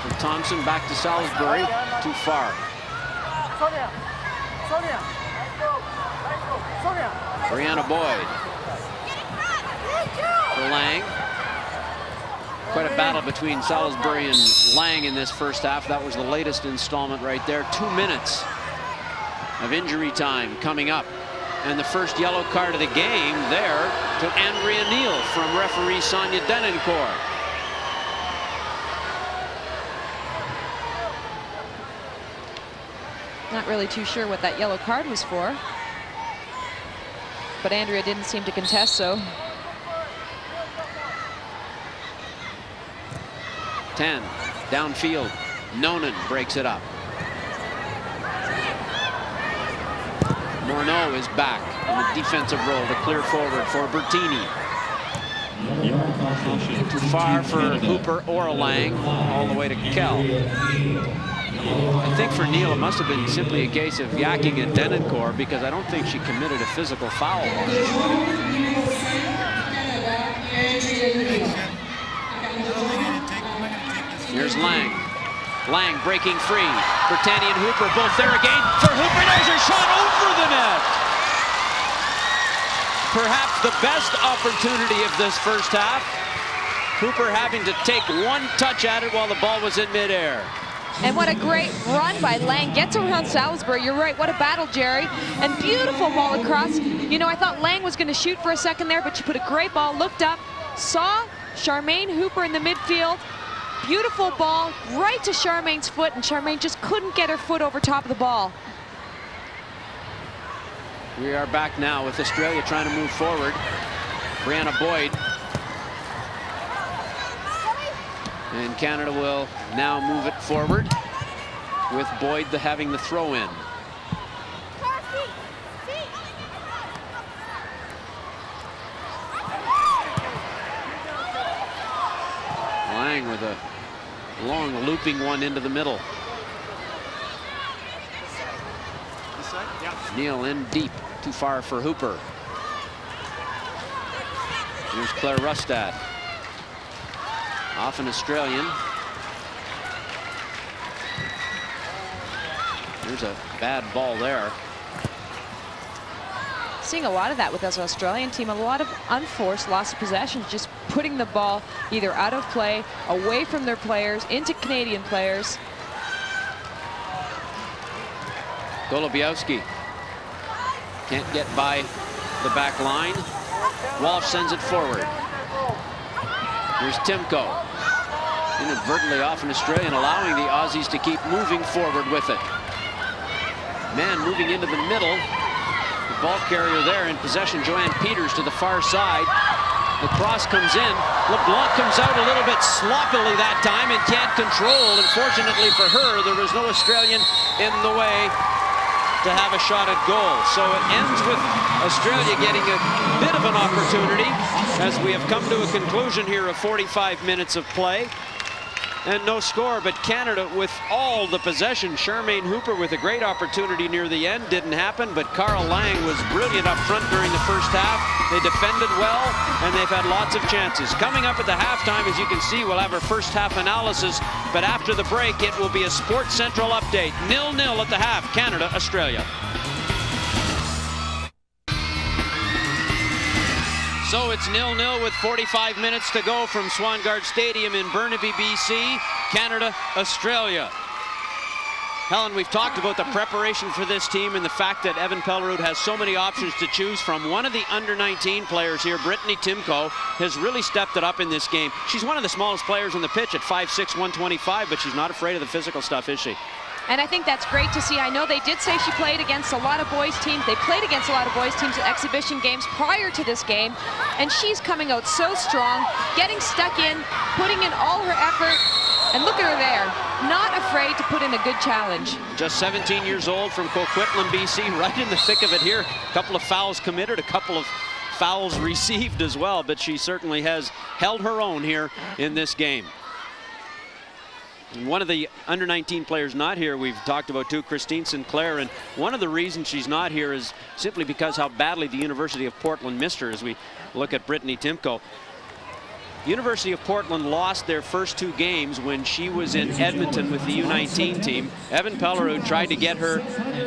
From Thomson back to Salisbury. Too far. Brianna Boyd. For Lang. Quite a battle between Salisbury and Lang in this first half. That was the latest installment right there. 2 minutes of injury time coming up. And the first yellow card of the game there to Andrea Neal from referee Sonia Denoncourt. Not really too sure what that yellow card was for, but Andrea didn't seem to contest, so. Tann downfield. Nonen breaks it up. Morneau is back in the defensive role to clear forward for Burtini. Too far for Hooper or Lang, all the way to Kell. I think for Neal it must have been simply a case of yakking at Denoncourt because I don't think she committed a physical foul on it. Here's Lang. Lang breaking free. Burtini and Hooper both there again. For Hooper, there's her shot over the net. Perhaps the best opportunity of this first half. Hooper having to take one touch at it while the ball was in midair. And what a great run by Lang. Gets around Salisbury. You're right. What a battle, Jerry. And beautiful ball across. You know, I thought Lang was going to shoot for a second there, but she put a great ball, looked up, saw Charmaine Hooper in the midfield. Beautiful ball right to Charmaine's foot, and Charmaine just couldn't get her foot over top of the ball. We are back now with Australia trying to move forward. Brianna Boyd. And Canada will now move it forward with Boyd having the throw in. Lang with a long looping one into the middle. Neal in deep, too far for Hooper. Here's Claire Rustad. Off an Australian. There's a bad ball there. Seeing a lot of that with this Australian team, a lot of unforced loss of possessions, just putting the ball either out of play, away from their players, into Canadian players. Golebiowski can't get by the back line. Walsh sends it forward. Here's Timko. Inadvertently off an Australian, allowing the Aussies to keep moving forward with it. Mann moving into the middle. The ball carrier there in possession. Joanne Peters to the far side. The cross comes in. LeBlanc comes out a little bit sloppily that time and can't control. Unfortunately for her, there was no Australian in the way to have a shot at goal. So it ends with Australia getting a bit of an opportunity as we have come to a conclusion here of 45 minutes of play. And no score, but Canada with all the possession. Charmaine Hooper with a great opportunity near the end. Didn't happen, but Carl Lang was brilliant up front during the first half. They defended well, and they've had lots of chances. Coming up at the halftime, as you can see, we'll have our first half analysis, but after the break, it will be a Sports Central update. 0-0 at the half, Canada, Australia. So it's 0-0 with 45 minutes to go from Swangard Stadium in Burnaby, BC, Canada, Australia. Helen, we've talked about the preparation for this team and the fact that Evan Pellerud has so many options to choose from. One of the under-19 players here, Brittany Timko, has really stepped it up in this game. She's one of the smallest players on the pitch at 5'6", 125, but she's not afraid of the physical stuff, is she? And I think that's great to see. I know they did say she played against a lot of boys teams. They played against a lot of boys teams at exhibition games prior to this game. And she's coming out so strong, getting stuck in, putting in all her effort. And look at her there, not afraid to put in a good challenge. Just 17 years old from Coquitlam, BC, right in the thick of it here. A couple of fouls committed, a couple of fouls received as well, but she certainly has held her own here in this game. And one of the under-19 players not here, we've talked about too, Christine Sinclair, and one of the reasons she's not here is simply because how badly the University of Portland missed her as we look at Brittany Timko. University of Portland lost their first two games when she was in Edmonton with the U19 team. Evan Pellerud tried to get her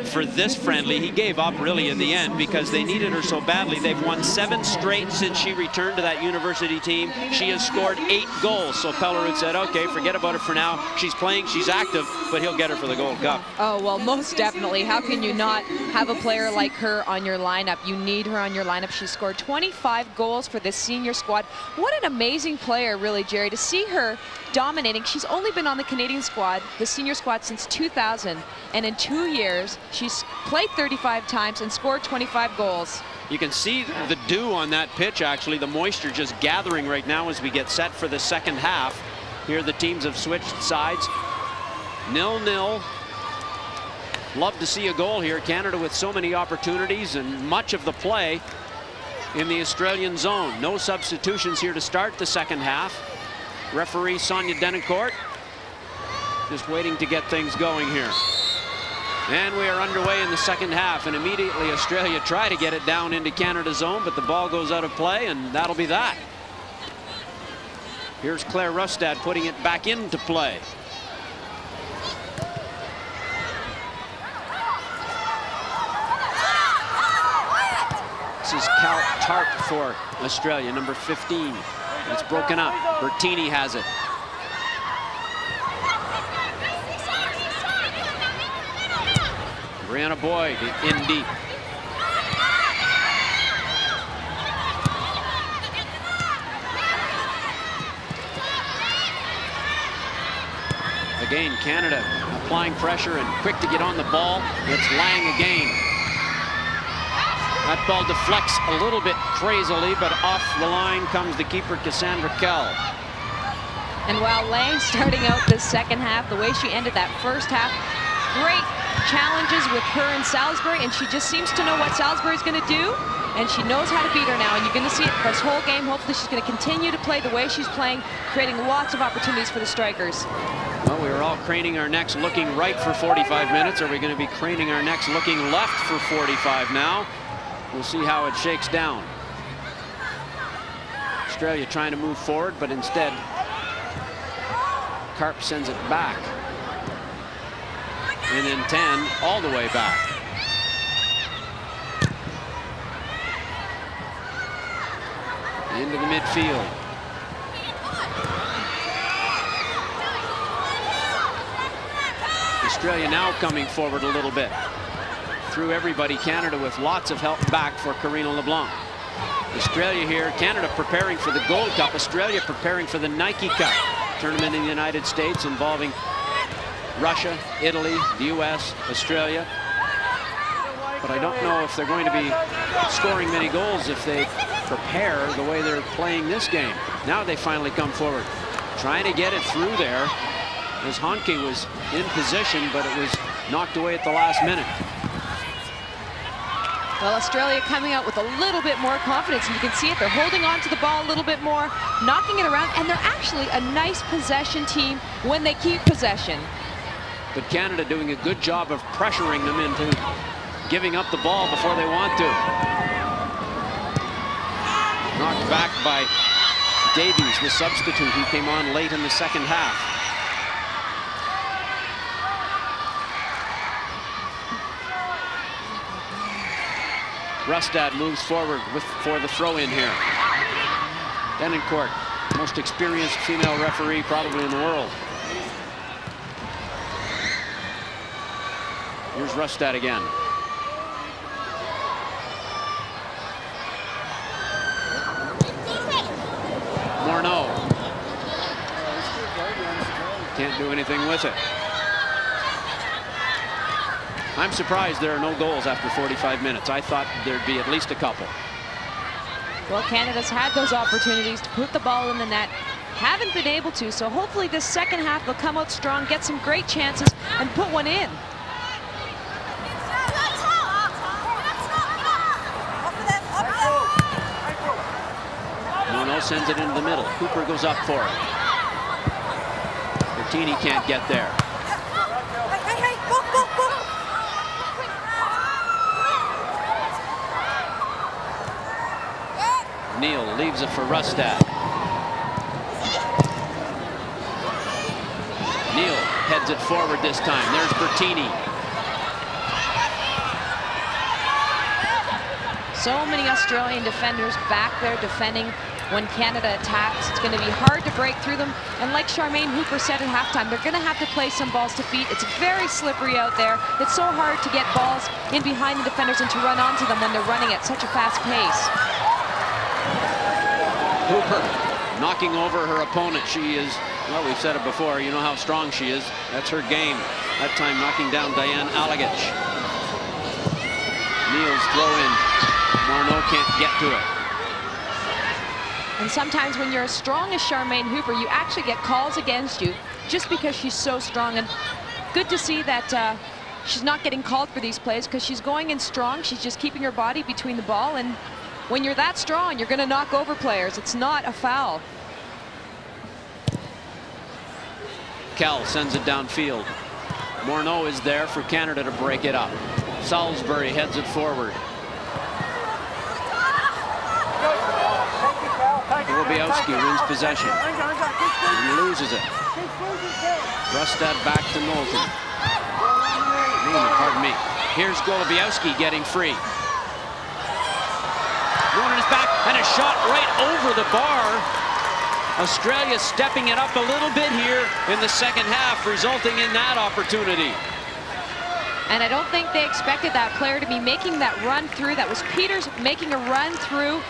for this friendly. He gave up really in the end because they needed her so badly. They've won 7 straight since she returned to that university team. She has scored 8 goals. So Pellerud said, okay, forget about it for now. She's playing, she's active, but he'll get her for the Gold Cup. Oh, well, most definitely. How can you not have a player like her on your lineup? You need her on your lineup. She scored 25 goals for the senior squad. What an amazing player, really, Jerry, to see her dominating. She's only been on the Canadian squad, the senior squad, since 2000, and in 2 years she's played 35 times and scored 25 goals. You can see the dew on that pitch, actually, the moisture just gathering right now as we get set for the second half. Here the teams have switched sides. 0-0. Love to see a goal here. Canada with so many opportunities and much of the play in the Australian zone. No substitutions here to start the second half. Referee Sonia Denoncourt just waiting to get things going here. And we are underway in the second half, and immediately Australia try to get it down into Canada's zone, but the ball goes out of play, and that'll be that. Here's Claire Rustad putting it back into play. This is Karp for Australia, number 15. It's broken up. Burtini has it. Brianna Boyd in deep. Again, Canada applying pressure and quick to get on the ball. It's Lang again. That ball deflects a little bit crazily, but off the line comes the keeper, Cassandra Kell. And while Lang starting out the second half, the way she ended that first half, great challenges with her and Salisbury, and she just seems to know what Salisbury's going to do, and she knows how to beat her now, and you're going to see it this whole game. Hopefully she's going to continue to play the way she's playing, creating lots of opportunities for the strikers. Well, we were all craning our necks looking right for 45 minutes. Are we going to be craning our necks looking left for 45 now? We'll see how it shakes down. Australia trying to move forward, but instead Karp sends it back. And then Tann all the way back. Into the midfield. Australia now coming forward a little bit. Through everybody, Canada with lots of help back for Karina LeBlanc. Australia here, Canada preparing for the Gold Cup, Australia preparing for the Nike Cup tournament in the United States involving Russia, Italy, the US, Australia. But I don't know if they're going to be scoring many goals if they prepare the way they're playing this game. Now they finally come forward, trying to get it through there as Hohnke was in position, but it was knocked away at the last minute. Well, Australia coming out with a little bit more confidence, and you can see it. They're holding on to the ball a little bit more, knocking it around, and they're actually a nice possession team when they keep possession. But Canada doing a good job of pressuring them into giving up the ball before they want to. Knocked back by Davies, the substitute who came on late in the second half. Rustad moves forward for the throw-in here. Denoncourt, most experienced female referee probably in the world. Here's Rustad again. Morneau. Can't do anything with it. I'm surprised there are no goals after 45 minutes. I thought there'd be at least a couple. Well, Canada's had those opportunities to put the ball in the net. Haven't been able to, so hopefully this second half they'll come out strong, get some great chances, and put one in. Morneau sends it into the middle. Cooper goes up for it. Burtini can't get there. Neal leaves it for Rustad. Neal heads it forward this time. There's Burtini. So many Australian defenders back there defending when Canada attacks. It's going to be hard to break through them. And like Charmaine Hooper said at halftime, they're going to have to play some balls to feet. It's very slippery out there. It's so hard to get balls in behind the defenders and to run onto them when they're running at such a fast pace. Hooper knocking over her opponent. She is, well, we've said it before, you know how strong she is. That's her game. That time knocking down Diane Alagich. Neal's throw in. Morneau can't get to it. And sometimes when you're as strong as Charmaine Hooper, you actually get calls against you just because she's so strong. And good to see that she's not getting called for these plays because she's going in strong. She's just keeping her body between the ball. And when you're that strong, you're going to knock over players. It's not a foul. Kell sends it downfield. Morneau is there for Canada to break it up. Salisbury heads it forward. Golebiowski wins possession and loses it. Rustad back to Nonen. Pardon me. Here's Golebiowski getting free. Nonen is back and a shot right over the bar. Australia stepping it up a little bit here in the second half, resulting in that opportunity. And I don't think they expected that player to be making that run through. That was Peters making a run through.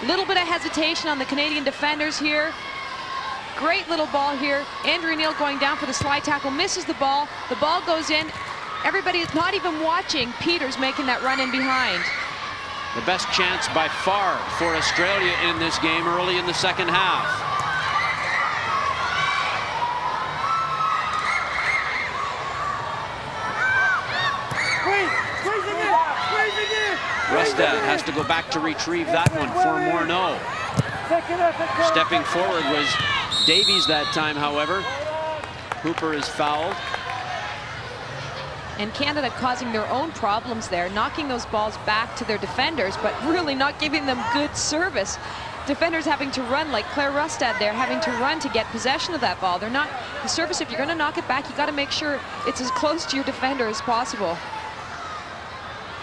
Little bit of hesitation on the Canadian defenders here. Great little ball here. Andrew Neal going down for the slide tackle, misses the ball. The ball goes in. Everybody is not even watching Peters making that run in behind. The best chance by far for Australia in this game early in the second half. Rustad has to go back to retrieve that one for Morneau. Stepping forward was Davies that time, however. Hooper is fouled. And Canada causing their own problems there, knocking those balls back to their defenders, but really not giving them good service. Defenders having to run, like Claire Rustad there, having to run to get possession of that ball. They're not, the service, if you're going to knock it back, you got to make sure it's as close to your defender as possible.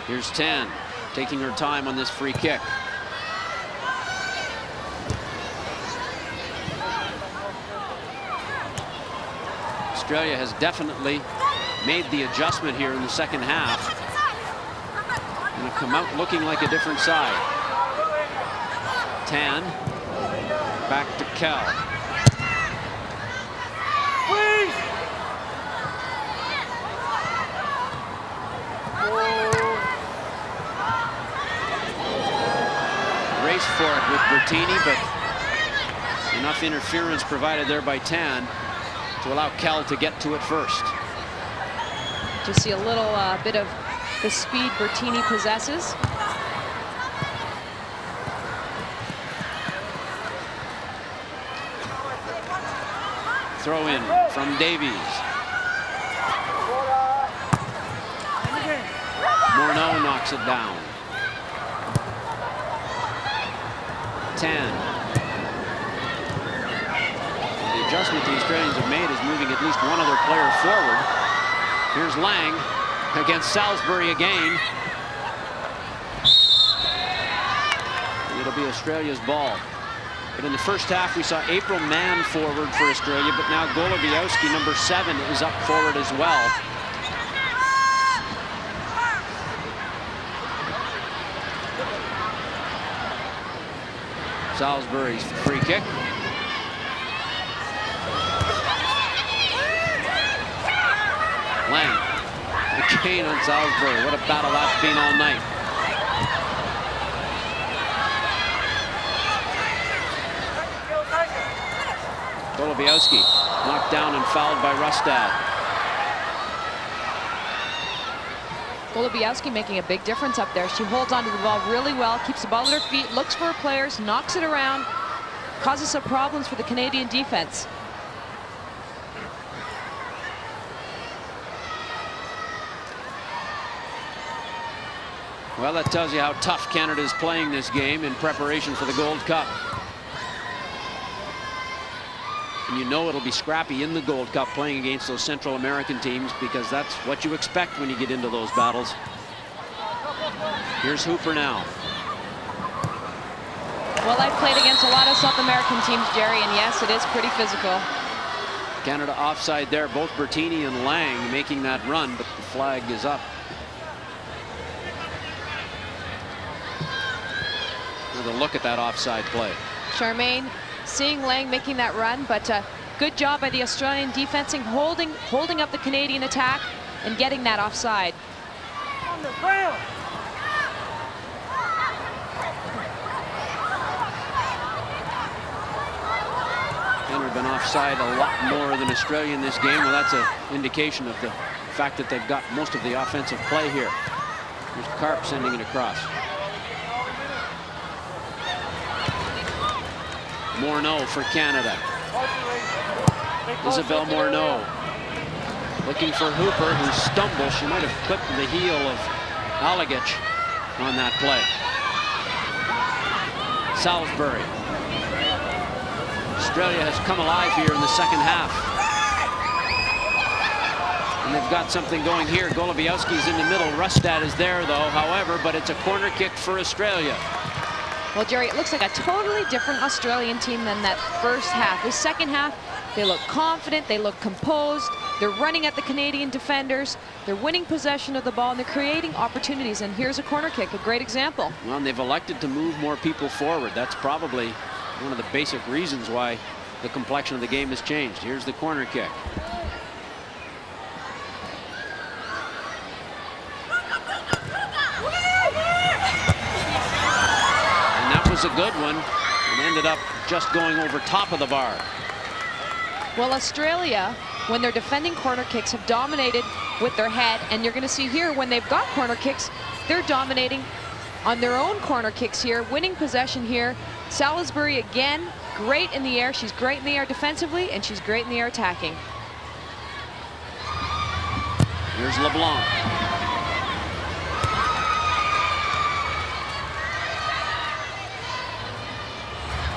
Here's Tann taking her time on this free kick. Australia has definitely made the adjustment here in the second half. And have come out looking like a different side. Tann back to Kell. Race for it with Burtini, but enough interference provided there by Tann to allow Kell to get to it first. Just see a little bit of the speed Burtini possesses. Throw in from Davies. Morneau knocks it down. Tann. The adjustment the Australians have made is moving at least one other player forward. Here's Lang against Salisbury again. And it'll be Australia's ball. But in the first half, we saw April Mann forward for Australia, but now Golebiowski, number 7, is up forward as well. Salisbury's free kick. Lang again on Salisbury. What a battle that's been all night. Golebiowski knocked down and fouled by Rustad. Golebiowski making a big difference up there. She holds onto the ball really well, keeps the ball at her feet, looks for her players, knocks it around, causes some problems for the Canadian defense. Well, that tells you how tough Canada is playing this game in preparation for the Gold Cup. And you know it'll be scrappy in the Gold Cup playing against those Central American teams, because that's what you expect when you get into those battles. Here's Hooper now. Well, I've played against a lot of South American teams, Jerry, and yes, it is pretty physical. Canada offside there, both Burtini and Lang making that run, but the flag is up. Another look at that offside play. Charmaine seeing Lang making that run, but good job by the Australian defensing, holding up the Canadian attack and getting that offside. On the ground. Canada have been offside a lot more than Australia in this game. Well, that's an indication of the fact that they've got most of the offensive play here. Here's Karp sending it across. Morneau for Canada. Isabelle Morneau looking for Hooper, who stumbles. She might have clipped the heel of Alagich on that play. Salisbury. Australia has come alive here in the second half. And they've got something going here. Golebiowski's in the middle. Rustad is there, though, however, but it's a corner kick for Australia. Well, Jerry, it looks like a totally different Australian team than that first half. The second half, they look confident, they look composed, they're running at the Canadian defenders, they're winning possession of the ball, and they're creating opportunities. And here's a corner kick, a great example. Well, and they've elected to move more people forward. That's probably one of the basic reasons why the complexion of the game has changed. Here's the corner kick. A good one, and ended up just going over top of the bar. Well, Australia, when they're defending corner kicks, have dominated with their head, and you're going to see here when they've got corner kicks, they're dominating on their own corner kicks here, winning possession here. Salisbury again, great in the air. She's great in the air defensively, and she's great in the air attacking. Here's LeBlanc.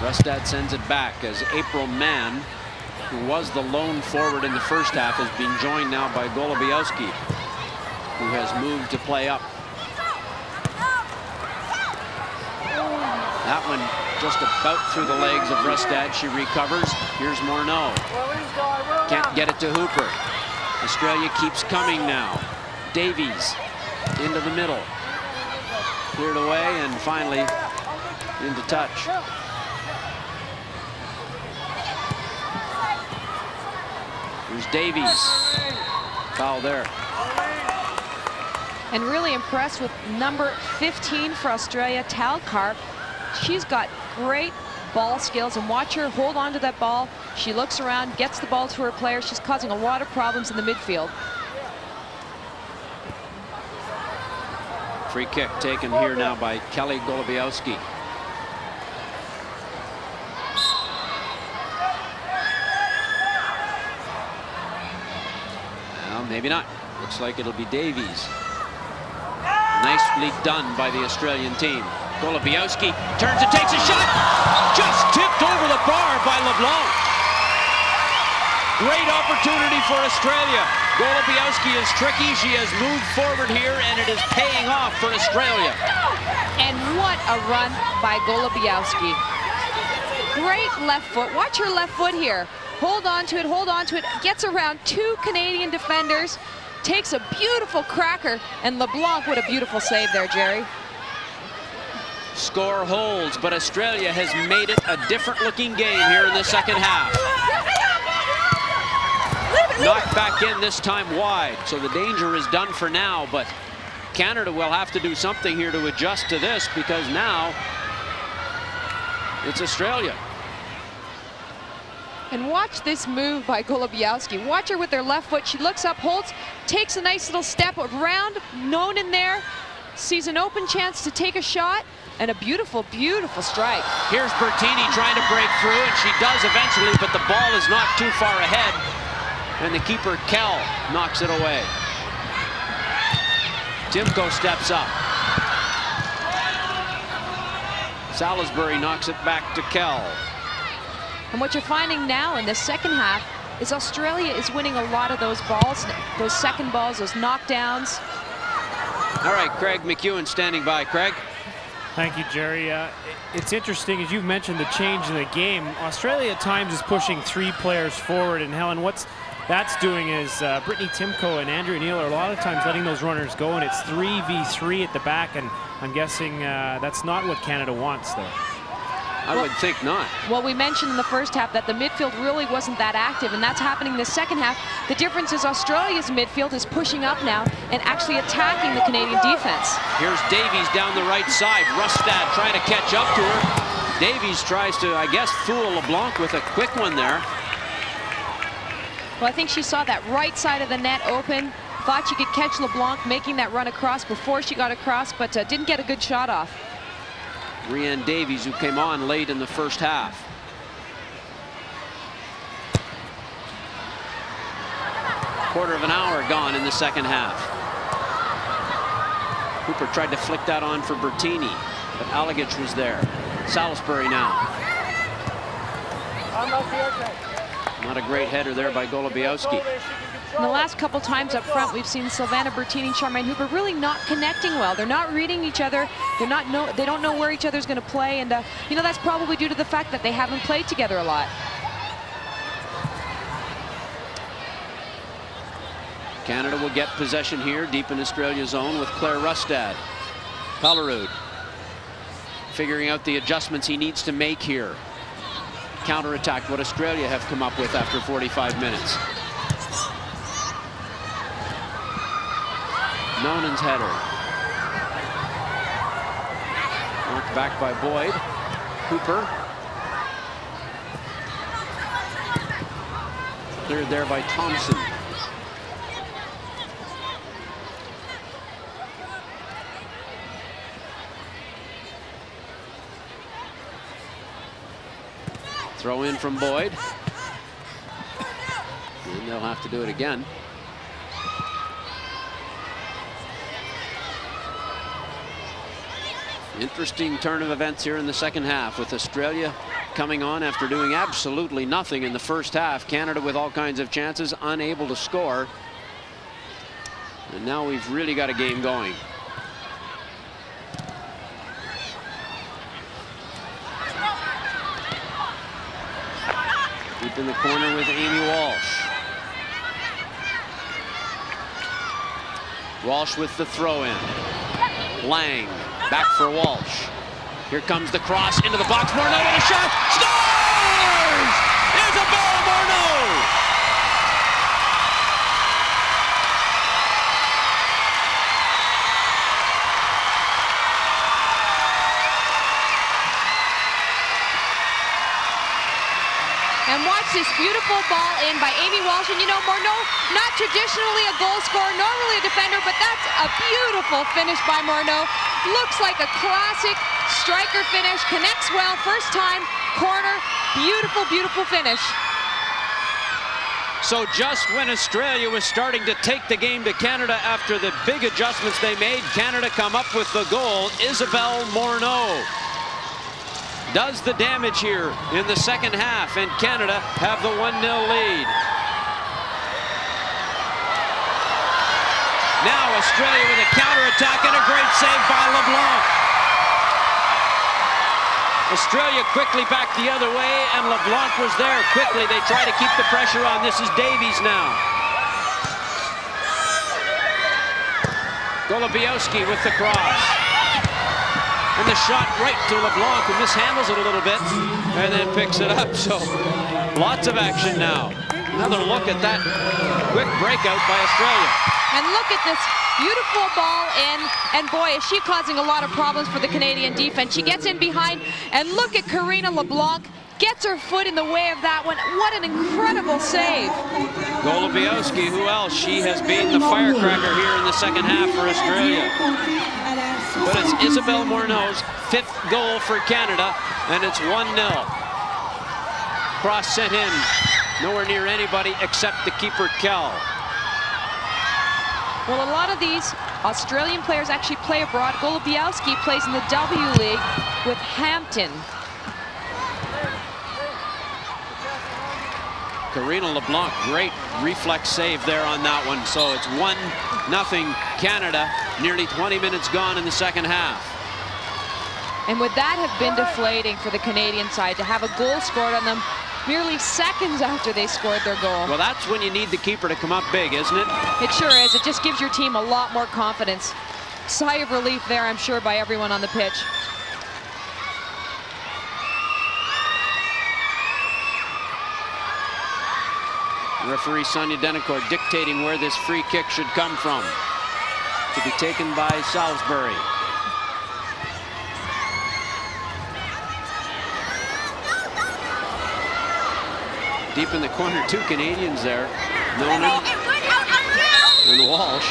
Rustad sends it back as April Mann, who was the lone forward in the first half, has been joined now by Golebiowski, who has moved to play up. That one just about through the legs of Rustad. She recovers. Here's Morneau. Can't get it to Hooper. Australia keeps coming now. Davies into the middle. Cleared away and finally into touch. Here's Davies. Foul there. And really impressed with number 15 for Australia, Karp. She's got great ball skills, and watch her hold on to that ball. She looks around, gets the ball to her players. She's causing a lot of problems in the midfield. Free kick taken here now by Kelly Golebiowski. Well, maybe not. Looks like it'll be Davies. Nicely done by the Australian team. Golebiowski turns and takes a shot. Just tipped over the bar by LeBlanc. Great opportunity for Australia. Golebiowski is tricky. She has moved forward here, and it is paying off for Australia. And what a run by Golebiowski. Great left foot. Watch her left foot here. Hold on to it, hold on to it. Gets around two Canadian defenders. Takes a beautiful cracker, and LeBlanc, what a beautiful save there, Jerry. Score holds, but Australia has made it a different looking game here in the second half. Knocked back in, this time wide, so the danger is done for now, but Canada will have to do something here to adjust to this, because now it's Australia. And watch this move by Golebiowski. Watch her with her left foot. She looks up, holds, takes a nice little step around. Nonen there, sees an open chance to take a shot, and a beautiful, beautiful strike. Here's Burtini trying to break through, and she does eventually, but the ball is not too far ahead. And the keeper, Kell, knocks it away. Timko steps up. Salisbury knocks it back to Kell. And what you're finding now in the second half is Australia is winning a lot of those balls, those second balls, those knockdowns. All right, Craig McEwen standing by. Craig? Thank you, Jerry. It's interesting, as you've mentioned, the change in the game. Australia at times is pushing three players forward, and Helen, what's that's doing is Burtini, Timko, and Andrea Neal are a lot of times letting those runners go, and it's 3v3 at the back, and I'm guessing that's not what Canada wants there. I would think not. Well, we mentioned in the first half that the midfield really wasn't that active, and that's happening in the second half. The difference is Australia's midfield is pushing up now and actually attacking the Canadian defense. Here's Davies down the right side. Rustad trying to catch up to her. Davies tries to, I guess, fool LeBlanc with a quick one there. Well, I think she saw that right side of the net open, thought she could catch LeBlanc making that run across before she got across, but didn't get a good shot off. Rianne Davies, who came on late in the first half. Quarter of an hour gone in the second half. Hooper tried to flick that on for Burtini, but Alagich was there. Salisbury now. Not a great header there by Golebiowski. In the last couple times up front, we've seen Sylvana Burtini and Charmaine Hooper really not connecting well. They're not reading each other. They don't know where each other's going to play, and you know, that's probably due to the fact that they haven't played together a lot. Canada will get possession here deep in Australia's zone with Claire Rustad. Pellerud figuring out the adjustments he needs to make here. Counterattack what Australia have come up with after 45 minutes. Nonen's header. Knocked back by Boyd. Hooper. Cleared there by Thomson. Throw in from Boyd. And they'll have to do it again. Interesting turn of events here in the second half, with Australia coming on after doing absolutely nothing in the first half. Canada with all kinds of chances, unable to score. And now we've really got a game going. Deep in the corner with Amy Walsh. Walsh with the throw in. Lang back for Walsh. Here comes the cross into the box. Morneau with a shot. Scores! Isabelle Morneau! And watch this beautiful ball in by Amy Walsh. And you know, Morneau, not traditionally a goal scorer, normally a defender, but that's a beautiful finish by Morneau. Looks like a classic striker finish. Connects well, first time, corner. Beautiful, beautiful finish. So just when Australia was starting to take the game to Canada after the big adjustments they made, Canada come up with the goal. Isabelle Morneau does the damage here in the second half, and Canada have the 1-0 lead. Now Australia with a counterattack and a great save by LeBlanc. Australia quickly back the other way, and LeBlanc was there quickly. They try to keep the pressure on. This is Davies now. Golebiowski with the cross. And the shot right to LeBlanc, who mishandles it a little bit and then picks it up. So lots of action now. Another look at that quick breakout by Australia. And look at this beautiful ball in. And boy, is she causing a lot of problems for the Canadian defense. She gets in behind, and look at Karina LeBlanc. Gets her foot in the way of that one. What an incredible save. Golebiowski, who else? She has been the firecracker here in the second half for Australia. But it's Isabelle Morneau's 5th goal for Canada, and it's 1-0. Cross sent in, nowhere near anybody except the keeper, Kell. Well, a lot of these Australian players actually play abroad. Golebiowski plays in the W League with Hampton. Karina LeBlanc, great reflex save there on that one. So it's 1-0 Canada. Nearly 20 minutes gone in the second half. And would that have been deflating for the Canadian side to have a goal scored on them merely seconds after they scored their goal? Well, that's when you need the keeper to come up big, isn't it? It sure is. It just gives your team a lot more confidence. Sigh of relief there, I'm sure, by everyone on the pitch. Referee Sonia Denicourt dictating where this free kick should come from. To be taken by Salisbury. Deep in the corner, 2 Canadians there. Nonen and Walsh.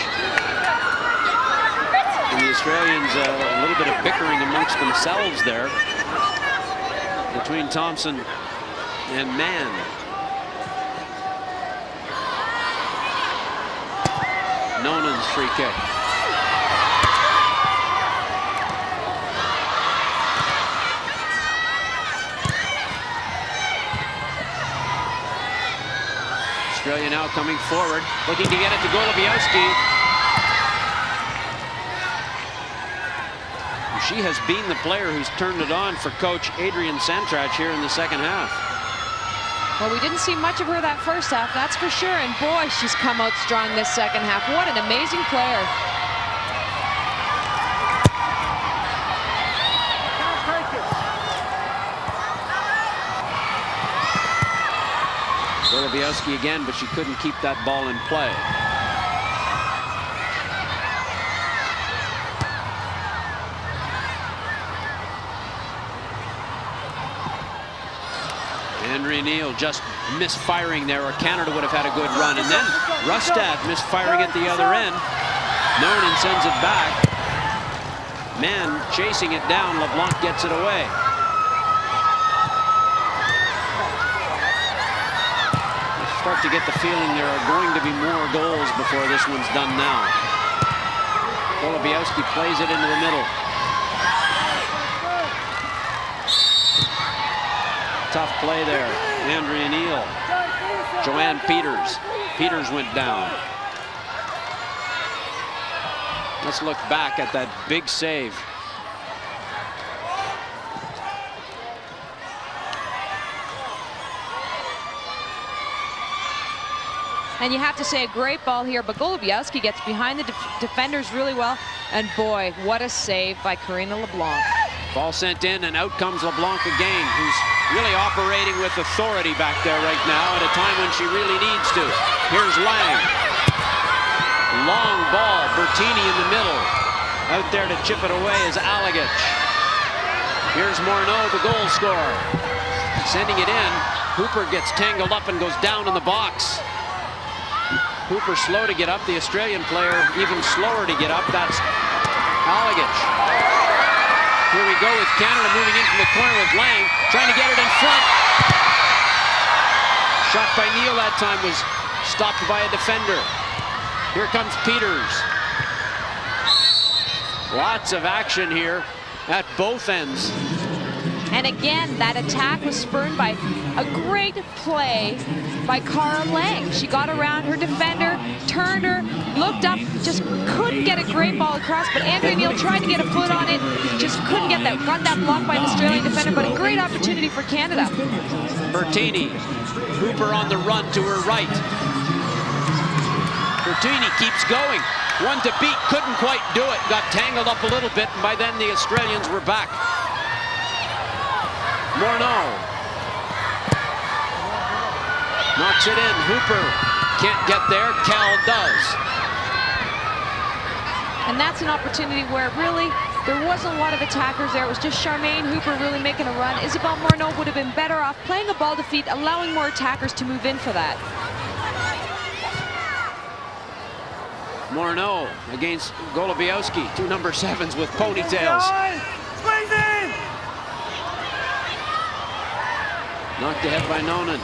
And the Australians, a little bit of bickering amongst themselves there between Thomson and Mann. Nonen's free kick. Australia now coming forward, looking to get it to Golebiowski. She has been the player who's turned it on for coach Adrian Santrach here in the second half. Well, we didn't see much of her that first half, that's for sure. And boy, she's come out strong this second half. What an amazing player. Golebiowski again, but she couldn't keep that ball in play. Henry Neal just misfiring there, or Canada would have had a good run. And then Rustad misfiring at the other end. Nonen sends it back. Mann chasing it down. LeBlanc gets it away. Start to get the feeling there are going to be more goals before this one's done now. Golebiowski plays it into the middle. Tough play there. Andrea Neal. Joanne Peters. Peters went down. Let's look back at that big save. And you have to say a great ball here, but Golebiowski gets behind the defenders really well. And boy, what a save by Karina LeBlanc. Ball sent in, and out comes LeBlanc again, who's really operating with authority back there right now at a time when she really needs to. Here's Lang. Long ball, Burtini in the middle. Out there to chip it away is Alagich. Here's Morneau, the goal scorer. Sending it in. Hooper gets tangled up and goes down in the box. Hooper slow to get up. The Australian player even slower to get up. That's Alagich. Here we go with Canada moving in from the corner with Lang, trying to get it in front. Shot by Neal that time was stopped by a defender. Here comes Peters. Lots of action here at both ends. And again, that attack was spurred by a great play by Cara Lang. She got around her defender, turned her, looked up, just couldn't get a great ball across, but Andrea Neal tried to get a foot on it, just couldn't get that. Got that blocked by an Australian defender, but a great opportunity for Canada. Burtini, Hooper on the run to her right. Burtini keeps going. One to beat, couldn't quite do it. Got tangled up a little bit, and by then the Australians were back. Morneau knocks it in. Hooper can't get there. Kell does. And that's an opportunity where really there wasn't a lot of attackers there. It was just Charmaine Hooper really making a run. Isabelle Morneau would have been better off playing a ball to feet, allowing more attackers to move in for that. Morneau against Golebiowski. Two number 7s with ponytails. Knocked ahead by Nonen.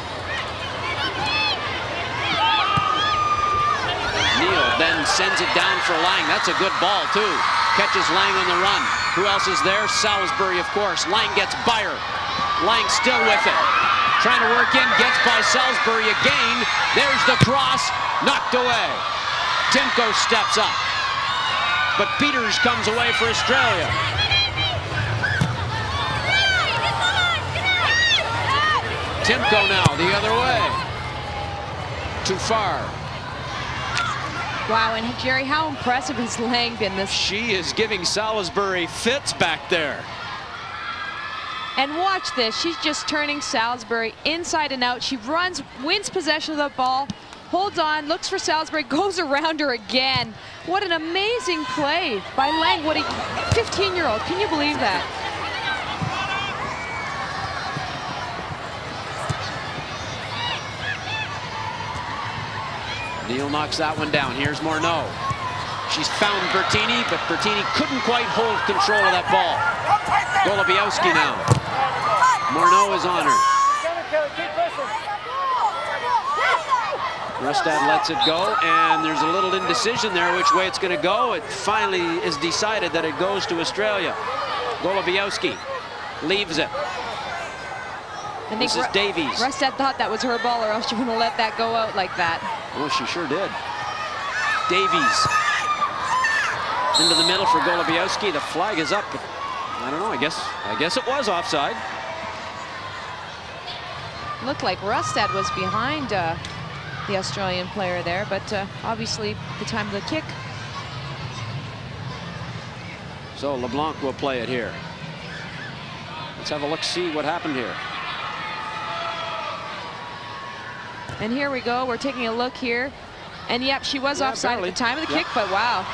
Neal then sends it down for Lang. That's a good ball, too. Catches Lang on the run. Who else is there? Salisbury, of course. Lang gets by her. Lang still with it. Trying to work in, gets by Salisbury again. There's the cross, knocked away. Timko steps up. But Peters comes away for Australia. Timko now, the other way. Too far. Wow, and Jerry, how impressive has Lang been this? She is giving Salisbury fits back there. And watch this, she's just turning Salisbury inside and out. She runs, wins possession of the ball, holds on, looks for Salisbury, goes around her again. What an amazing play by Lang. What a 15-year-old, can you believe that? Neal knocks that one down. Here's Morneau. She's found Burtini, but Burtini couldn't quite hold control of that ball. Golebiowski now. Morneau is on her. Rustad lets it go, and there's a little indecision there which way it's going to go. It finally is decided that it goes to Australia. Golebiowski leaves it. I think this is Davies. Rustad thought that was her ball, or else she wouldn't have let that go out like that. Oh, she sure did. Davies into the middle for Golebiowski. The flag is up. But I don't know. I guess it was offside. Looked like Rustad was behind the Australian player there, but obviously the time of the kick. So LeBlanc will play it here. Let's have a look, see what happened here. And here we go. We're taking a look here. And yep, she was offside barely. At the time of the kick, but wow.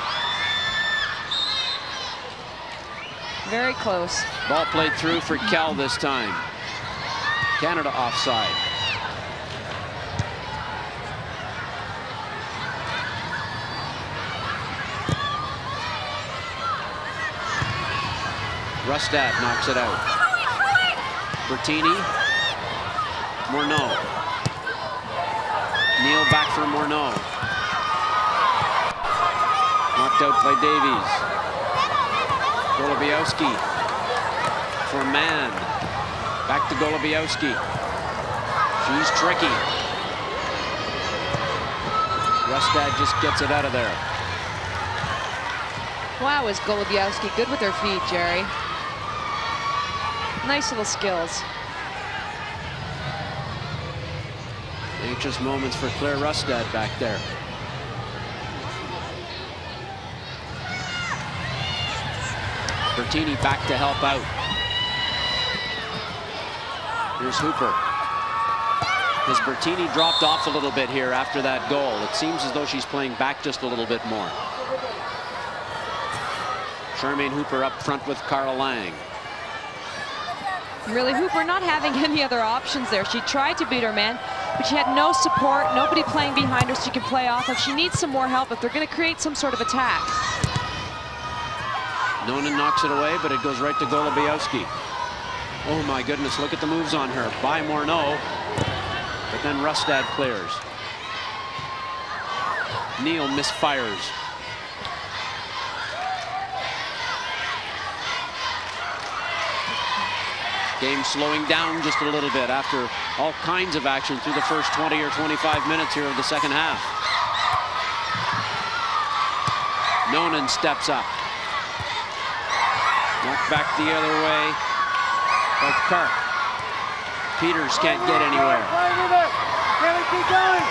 Very close. Ball played through for Kell this time. Canada offside. Rustad knocks it out. Burtini. Morneau. Morneau back for Morneau. Knocked out by Davies. Golebiowski for Mann. Back to Golebiowski. She's tricky. Rustad just gets it out of there. Wow, is Golebiowski good with her feet, Jerry. Nice little skills. Anxious moments for Claire Rustad back there. Burtini back to help out. Here's Hooper. Has Burtini dropped off a little bit here after that goal? It seems as though she's playing back just a little bit more. Charmaine Hooper up front with Carla Lang. Really, Hooper not having any other options there. She tried to beat her man, but she had no support, nobody playing behind her so she could play off of. She needs some more help if they're going to create some sort of attack. Nonen knocks it away, but it goes right to Golebiowski. Oh my goodness, look at the moves on her by Morneau. But then Rustad clears. Neal misfires. Game slowing down just a little bit after all kinds of action through the first 20 or 25 minutes here of the second half. Nonen steps up. Knocked back the other way by Karp. Peters can't get anywhere. Can we keep going?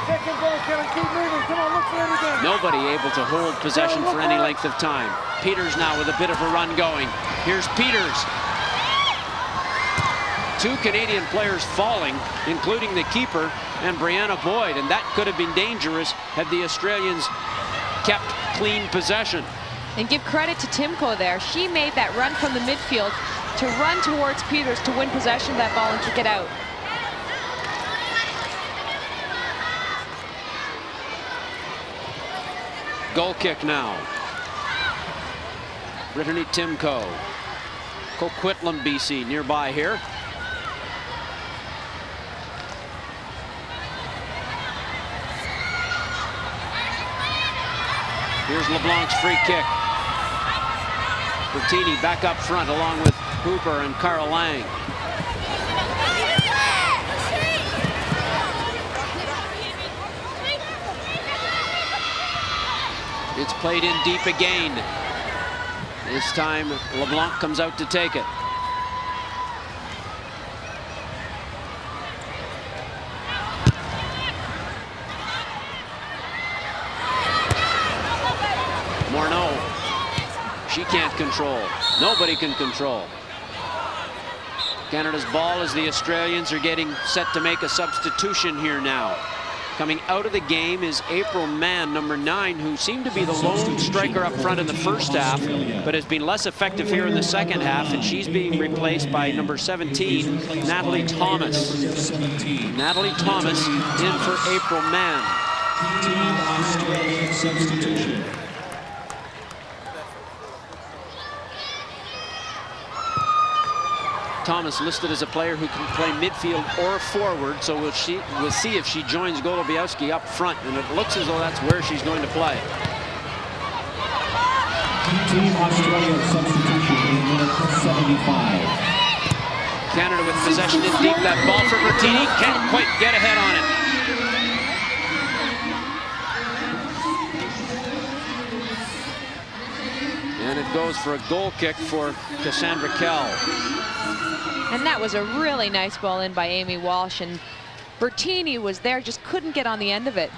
Second ball, can we keep moving? Come on, look for it again. Nobody able to hold possession for any length of time. Peters now with a bit of a run going. Here's Peters. Two Canadian players falling, including the keeper and Brianna Boyd, and that could have been dangerous had the Australians kept clean possession. And give credit to Timko there. She made that run from the midfield to run towards Peters to win possession of that ball and kick it out. Goal kick now. Brittany Timko. Coquitlam, BC, nearby here. Here's LeBlanc's free kick. Burtini back up front along with Hooper and Carla Lang. It's played in deep again. This time LeBlanc comes out to take it. Morneau, she can't control. Nobody can control. Canada's ball as the Australians are getting set to make a substitution here now. Coming out of the game is April Mann, number 9, who seemed to be the lone striker up front in the first half, but has been less effective here in the second half, and she's being replaced by number 17, Natalie Thomas. Natalie Thomas in for April Mann. Australia substitution. Thomas listed as a player who can play midfield or forward, so we'll see if she joins Golebiowski up front, and it looks as though that's where she's going to play. Team Australia substitution in minute 75. Canada with possession in deep. That ball for Burtini can't quite get ahead on it. And it goes for a goal kick for Cassandra Kell. And that was a really nice ball in by Amy Walsh, and Burtini was there, just couldn't get on the end of it.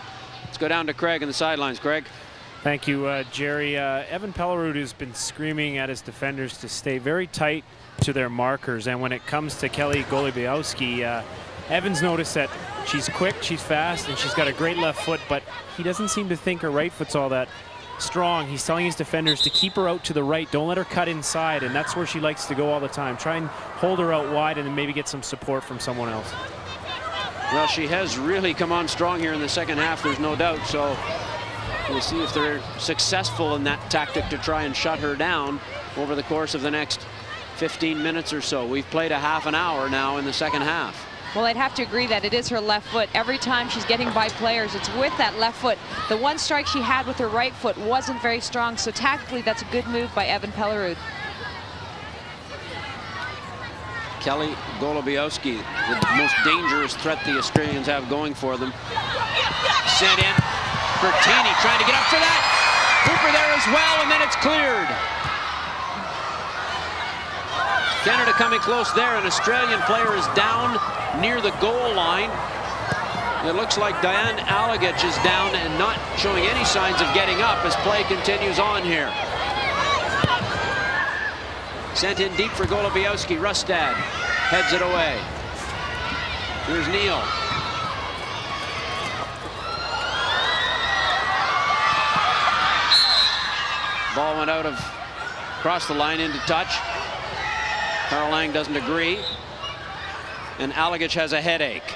Let's go down to Craig on the sidelines. Craig. Thank you, Jerry. Evan Pellerud has been screaming at his defenders to stay very tight to their markers, and when it comes to Kelly Golebiowski, Evan's noticed that she's quick, she's fast, and she's got a great left foot, but he doesn't seem to think her right foot's all that strong. He's telling his defenders to keep her out to the right, don't let her cut inside, and that's where she likes to go all the time. Try and hold her out wide and then maybe get some support from someone else. Well, she has really come on strong here in the second half, there's no doubt, so we'll see if they're successful in that tactic to try and shut her down over the course of the next 15 minutes or so. We've played a half an hour now in the second half. Well, I'd have to agree that it is her left foot. Every time she's getting by players, it's with that left foot. The one strike she had with her right foot wasn't very strong, so tactically that's a good move by Evan Pellerud. Kelly Golebiowski, the most dangerous threat the Australians have going for them. Sent in. Burtini trying to get up for that. Hooper there as well, and then it's cleared. Canada coming close there. An Australian player is down near the goal line. It looks like Diane Alagich is down and not showing any signs of getting up as play continues on here. Sent in deep for Golebiowski. Rustad heads it away. Here's Neal. Ball went out of across the line into touch. Caroline doesn't agree. And Alagich has a headache.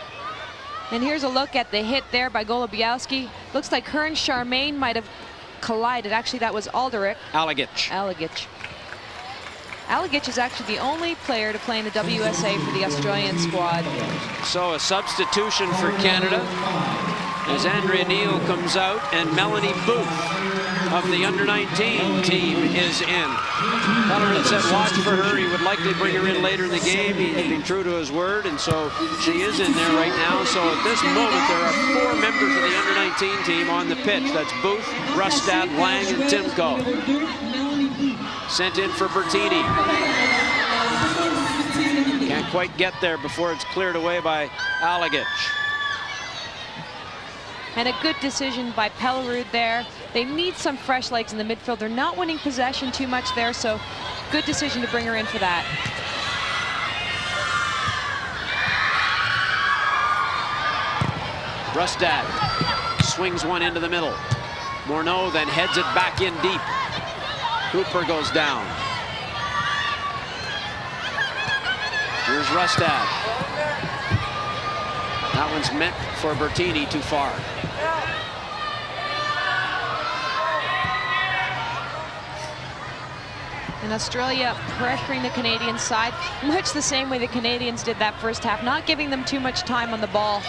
And here's a look at the hit there by Golebiowski. Looks like her and Charmaine might have collided. Actually, that was Alagich. Alagich. Alagich is actually the only player to play in the WSA for the Australian squad. So a substitution for Canada as Andrea Neal comes out and Melanie Booth of the under-19 team is in. Pellerud said watch for her. He would likely bring her in later in the game. He's been true to his word, and so she is in there right now. So at this moment, there are 4 members of the under-19 team on the pitch. That's Booth, Rustad, Lang, and Timko. Sent in for Burtini. Can't quite get there before it's cleared away by Alagich. And a good decision by Pellerud there. They need some fresh legs in the midfield. They're not winning possession too much there, so good decision to bring her in for that. Rustad swings one into the middle. Morneau then heads it back in deep. Hooper goes down. Here's Rustad. That one's meant for Burtini, too far. And Australia pressuring the Canadian side, much the same way the Canadians did that first half, not giving them too much time on the ball.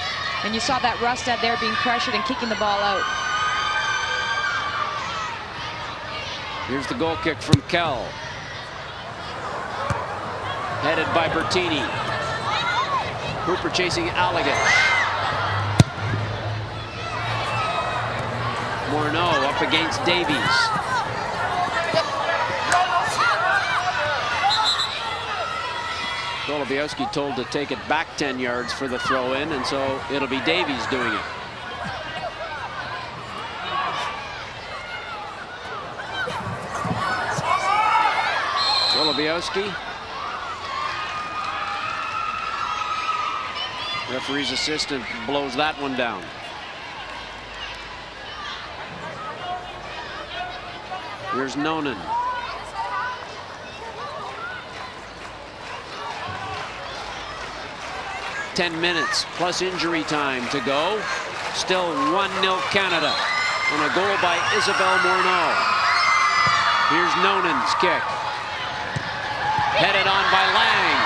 And you saw that Rustad there being pressured and kicking the ball out. Here's the goal kick from Kell. Headed by Burtini. Hooper chasing Alagich. Morneau up against Davies. Golebiowski told to take it back 10 yards for the throw in, and so it'll be Davies doing it. Golebiowski. Referee's assistant blows that one down. Here's Nonen. "10 minutes plus injury time to go. Still 1-0 Canada on a goal by Isabelle Morneau. Here's Nonen's kick. Headed on by Lang.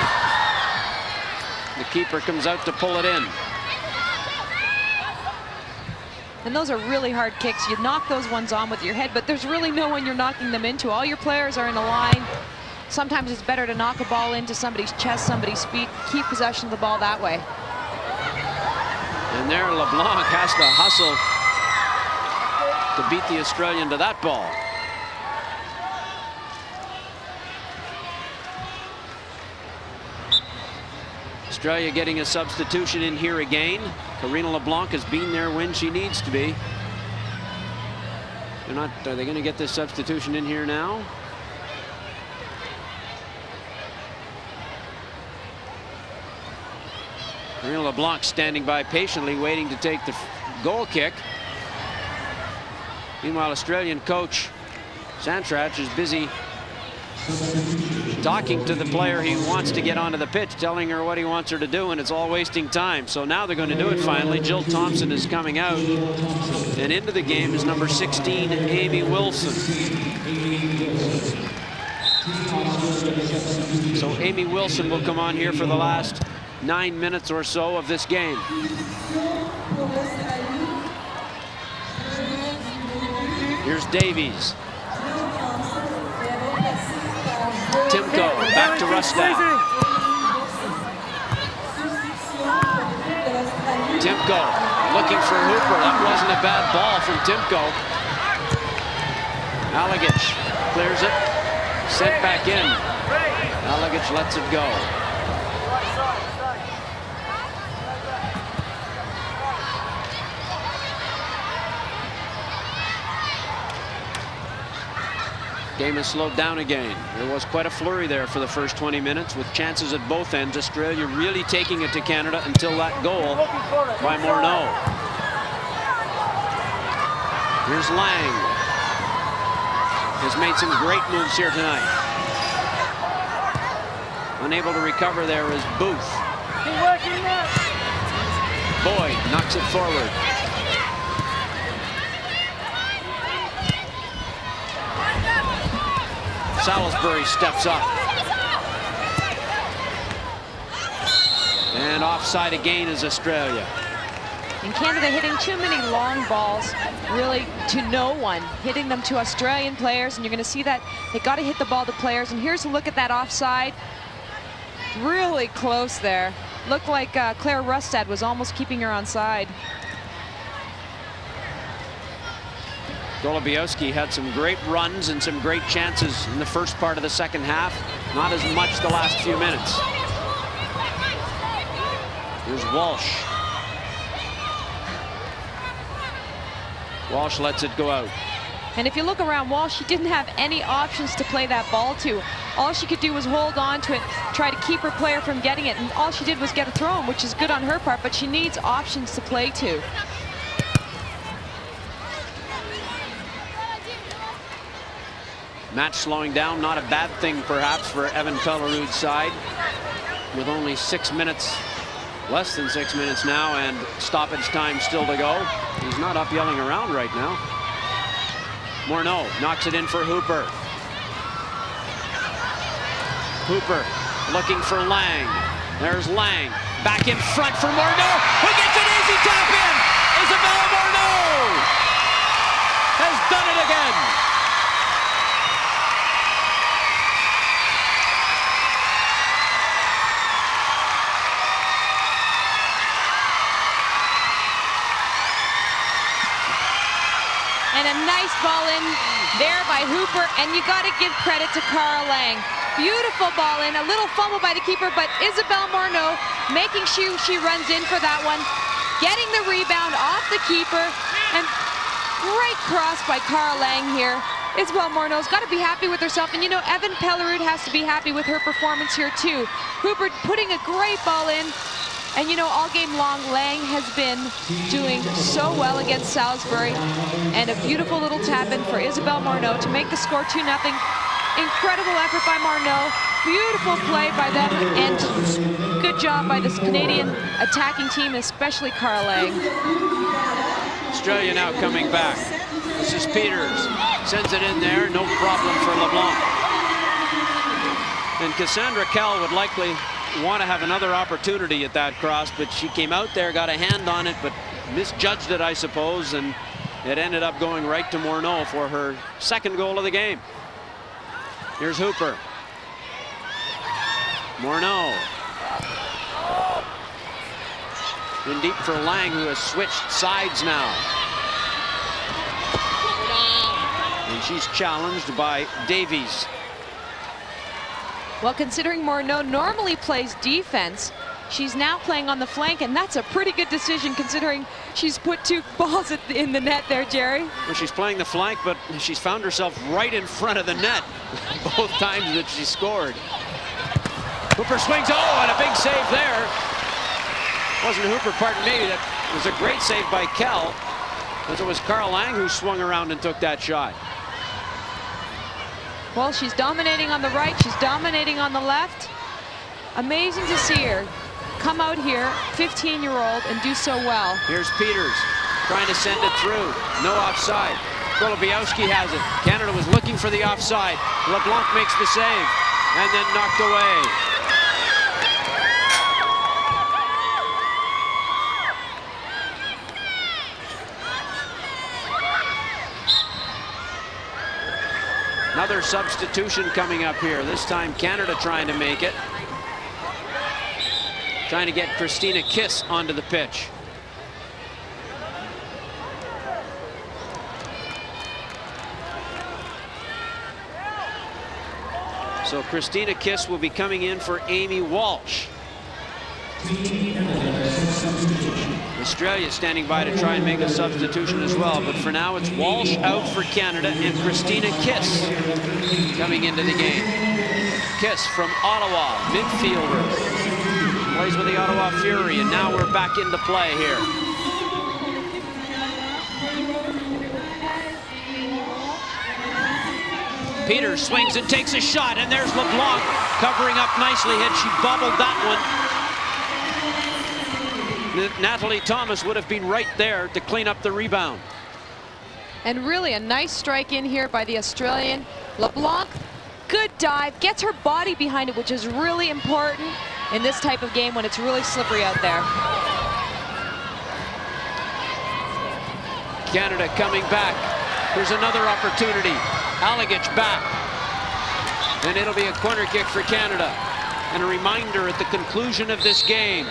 The keeper comes out to pull it in. And those are really hard kicks. You knock those ones on with your head, but there's really no one you're knocking them into. All your players are in a line. Sometimes it's better to knock a ball into somebody's chest, somebody's feet, keep possession of the ball that way. And there LeBlanc has to hustle to beat the Australian to that ball. Australia getting a substitution in here again. Karina LeBlanc has been there when she needs to be. They're not, are they going to get this substitution in here now? Karina LeBlanc standing by patiently waiting to take the goal kick. Meanwhile, Australian coach Santrach is busy talking to the player he wants to get onto the pitch, telling her what he wants her to do, and it's all wasting time. So now they're going to do it finally. Jill Thomson is coming out, and into the game is number 16, Amy Wilson. Amy Wilson will come on here for the last 9 minutes or so of this game. Here's Davies. Timko back to Rustad. Timko looking for Hooper. That wasn't a bad ball from Timko. Alagich clears it. Sent back in. Alagich lets it go. Game is slowed down again. There was quite a flurry there for the first 20 minutes with chances at both ends. Australia really taking it to Canada until that goal by Morneau. Here's Lang. Has made some great moves here tonight. Unable to recover there is Booth. Boyd knocks it forward. Salisbury steps up. And offside again is Australia. And Canada hitting too many long balls, really to no one, hitting them to Australian players, and you're going to see that they got to hit the ball to players. And here's a look at that offside. Really close there. Looked like Claire Rustad was almost keeping her on side. Golebiowski had some great runs and some great chances in the first part of the second half. Not as much the last few minutes. Here's Walsh. Walsh lets it go out. And if you look around Walsh, she didn't have any options to play that ball to. All she could do was hold on to it, try to keep her player from getting it, and all she did was get a throw in, which is good on her part, but she needs options to play to. Match slowing down, not a bad thing perhaps for Evan Pellerud's side. With only 6 minutes, less than 6 minutes now, and stoppage time still to go. He's not up yelling around right now. Morneau knocks it in for Hooper. Hooper looking for Lang. There's Lang. Back in front for Morneau, who gets an easy tap in. Isabelle Morneau has done it again. And a nice ball in there by Hooper, and you got to give credit to Cara Lang. Beautiful ball in, a little fumble by the keeper, but Isabelle Morneau making sure she runs in for that one, getting the rebound off the keeper, and great cross by Cara Lang here. Isabelle Morneau's got to be happy with herself, and you know, Evan Pellerud has to be happy with her performance here too. Hooper putting a great ball in. And you know, all game long, Lang has been doing so well against Salisbury. And a beautiful little tap in for Isabelle Morneau to make the score 2-0. Incredible effort by Morneau. Beautiful play by them. And good job by this Canadian attacking team, especially Cara Lang. Australia now coming back. This is Peters. Sends it in there. No problem for LeBlanc. And Cassandra Kell would likely want to have another opportunity at that cross, but she came out there, got a hand on it, but misjudged it, I suppose, and it ended up going right to Morneau for her second goal of the game. Here's Hooper. Morneau. In deep for Lang, who has switched sides now. And she's challenged by Davies. Well, considering Morneau normally plays defense, she's now playing on the flank, and that's a pretty good decision considering she's put 2 balls in the net there, Jerry. Well, she's playing the flank, but she's found herself right in front of the net both times that she scored. Hooper swings, oh, and a big save there. Wasn't Hooper, pardon me, that was a great save by Kell, because it was Cara Lang who swung around and took that shot. Well, she's dominating on the right, she's dominating on the left. Amazing to see her come out here, 15-year-old, and do so well. Here's Peters trying to send it through. No offside. Golebiowski has it. Canada was looking for the offside. LeBlanc makes the save and then knocked away. Another substitution coming up here. This time Canada trying to make it. Trying to get Kristina Kiss onto the pitch. So Kristina Kiss will be coming in for Amy Walsh. Australia standing by to try and make a substitution as well, but for now it's Walsh out for Canada and Kristina Kiss coming into the game. Kiss from Ottawa, midfielder, plays with the Ottawa Fury, and now we're back into play here. Peters swings and takes a shot, and there's LeBlanc covering up nicely. Had she bobbled that one, Natalie Thomas would have been right there to clean up the rebound. And really a nice strike in here by the Australian. LeBlanc, good dive, gets her body behind it, which is really important in this type of game when it's really slippery out there. Canada coming back. Here's another opportunity. Alagich back. And it'll be a corner kick for Canada. And a reminder at the conclusion of this game,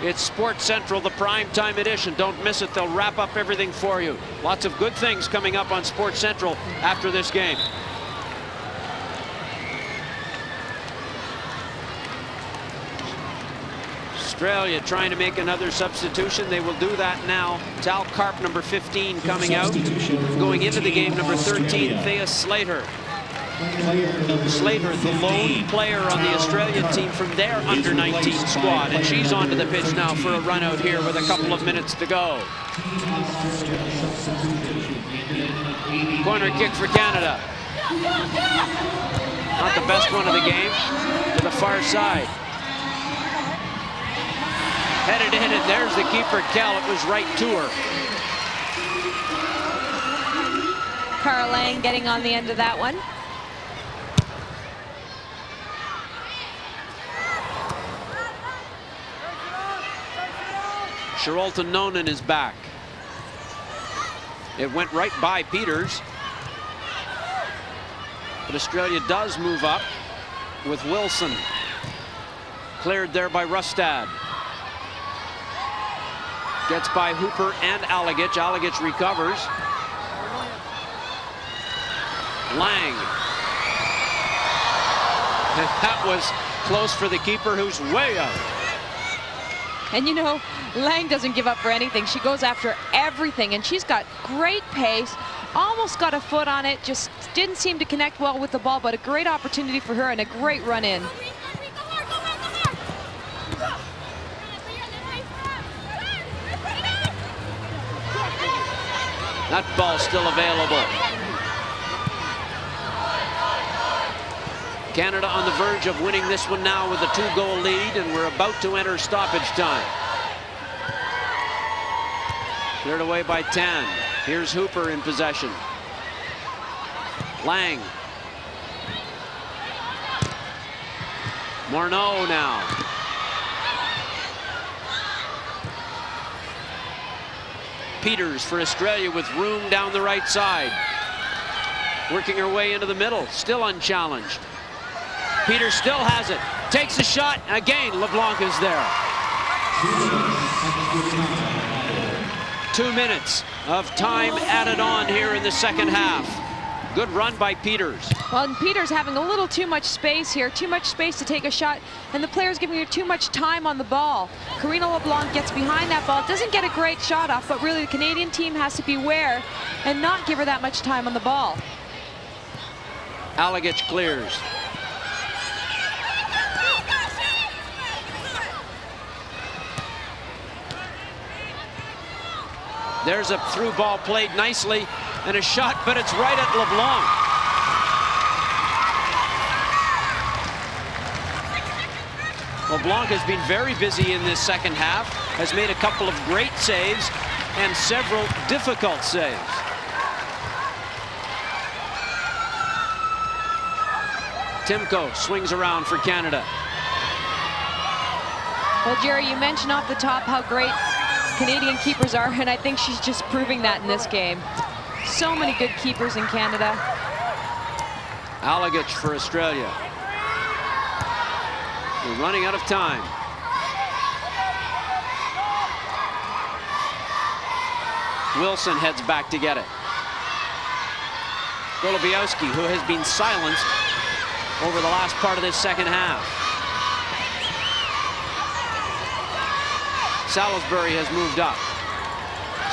it's Sports Central, the primetime edition. Don't miss it. They'll wrap up everything for you. Lots of good things coming up on Sports Central after this game. Australia trying to make another substitution. They will do that now. Tal Karp, number 15, coming out. Going into the game, number 13, Thea Slatyer. Slatyer, the lone player on the Australian team from their under-19 squad. And she's onto the pitch now for a run out here with a couple of minutes to go. Corner kick for Canada. Not the best one of the game, to the far side. Headed in, and there's the keeper, Kell. It was right to her. Caroline getting on the end of that one. Charolta Nonen is back. It went right by Peters. But Australia does move up with Wilson. Cleared there by Rustad. Gets by Hooper and Alagich. Alagich recovers. Lang. And that was close for the keeper, who's way out. And you know, Lang doesn't give up for anything. She goes after everything, and she's got great pace. Almost got a foot on it, just didn't seem to connect well with the ball, but a great opportunity for her and a great run in. That ball still available. Canada on the verge of winning this one now with a 2-goal lead, and we're about to enter stoppage time. Cleared away by Tann. Here's Hooper in possession. Lang. Morneau now. Peters for Australia with room down the right side. Working her way into the middle, still unchallenged. Peters still has it, takes a shot, again LeBlanc is there. 2 minutes of time added on here in the second half. Good run by Peters. Well, and Peters having a little too much space here, too much space to take a shot, and the player's giving her too much time on the ball. Karina LeBlanc gets behind that ball, doesn't get a great shot off, but really the Canadian team has to beware and not give her that much time on the ball. Alagich clears. There's a through ball played nicely, and a shot, but it's right at LeBlanc. LeBlanc has been very busy in this second half, has made a couple of great saves and several difficult saves. Timko swings around for Canada. Well, Jerry, you mentioned off the top how great Canadian keepers are, and I think she's just proving that in this game. So many good keepers in Canada. Alagich for Australia. We're running out of time. Wilson heads back to get it. Golebiowski, who has been silenced over the last part of this second half. Salisbury has moved up.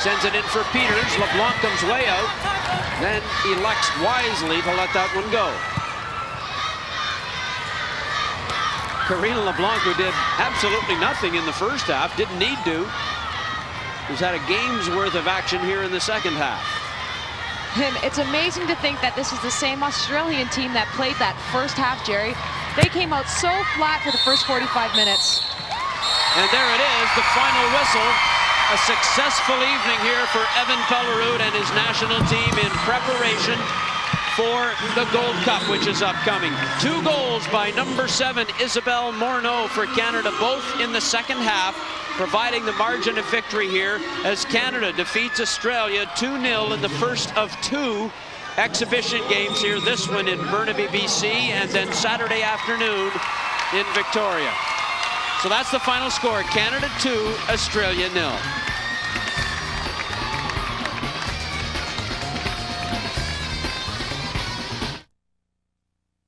Sends it in for Peters. LeBlanc comes way out. Then elects wisely to let that one go. Karina LeBlanc, who did absolutely nothing in the first half, didn't need to, has had a game's worth of action here in the second half. And it's amazing to think that this is the same Australian team that played that first half, Jerry. They came out so flat for the first 45 minutes. And there it is, the final whistle. A successful evening here for Evan Pellerud and his national team in preparation for the Gold Cup, which is upcoming. 2 goals by number 7, Isabelle Morneau for Canada, both in the second half, providing the margin of victory here as Canada defeats Australia 2-0 in the first of 2 exhibition games here. This one in Burnaby, BC, and then Saturday afternoon in Victoria. So that's the final score, Canada 2, Australia 0.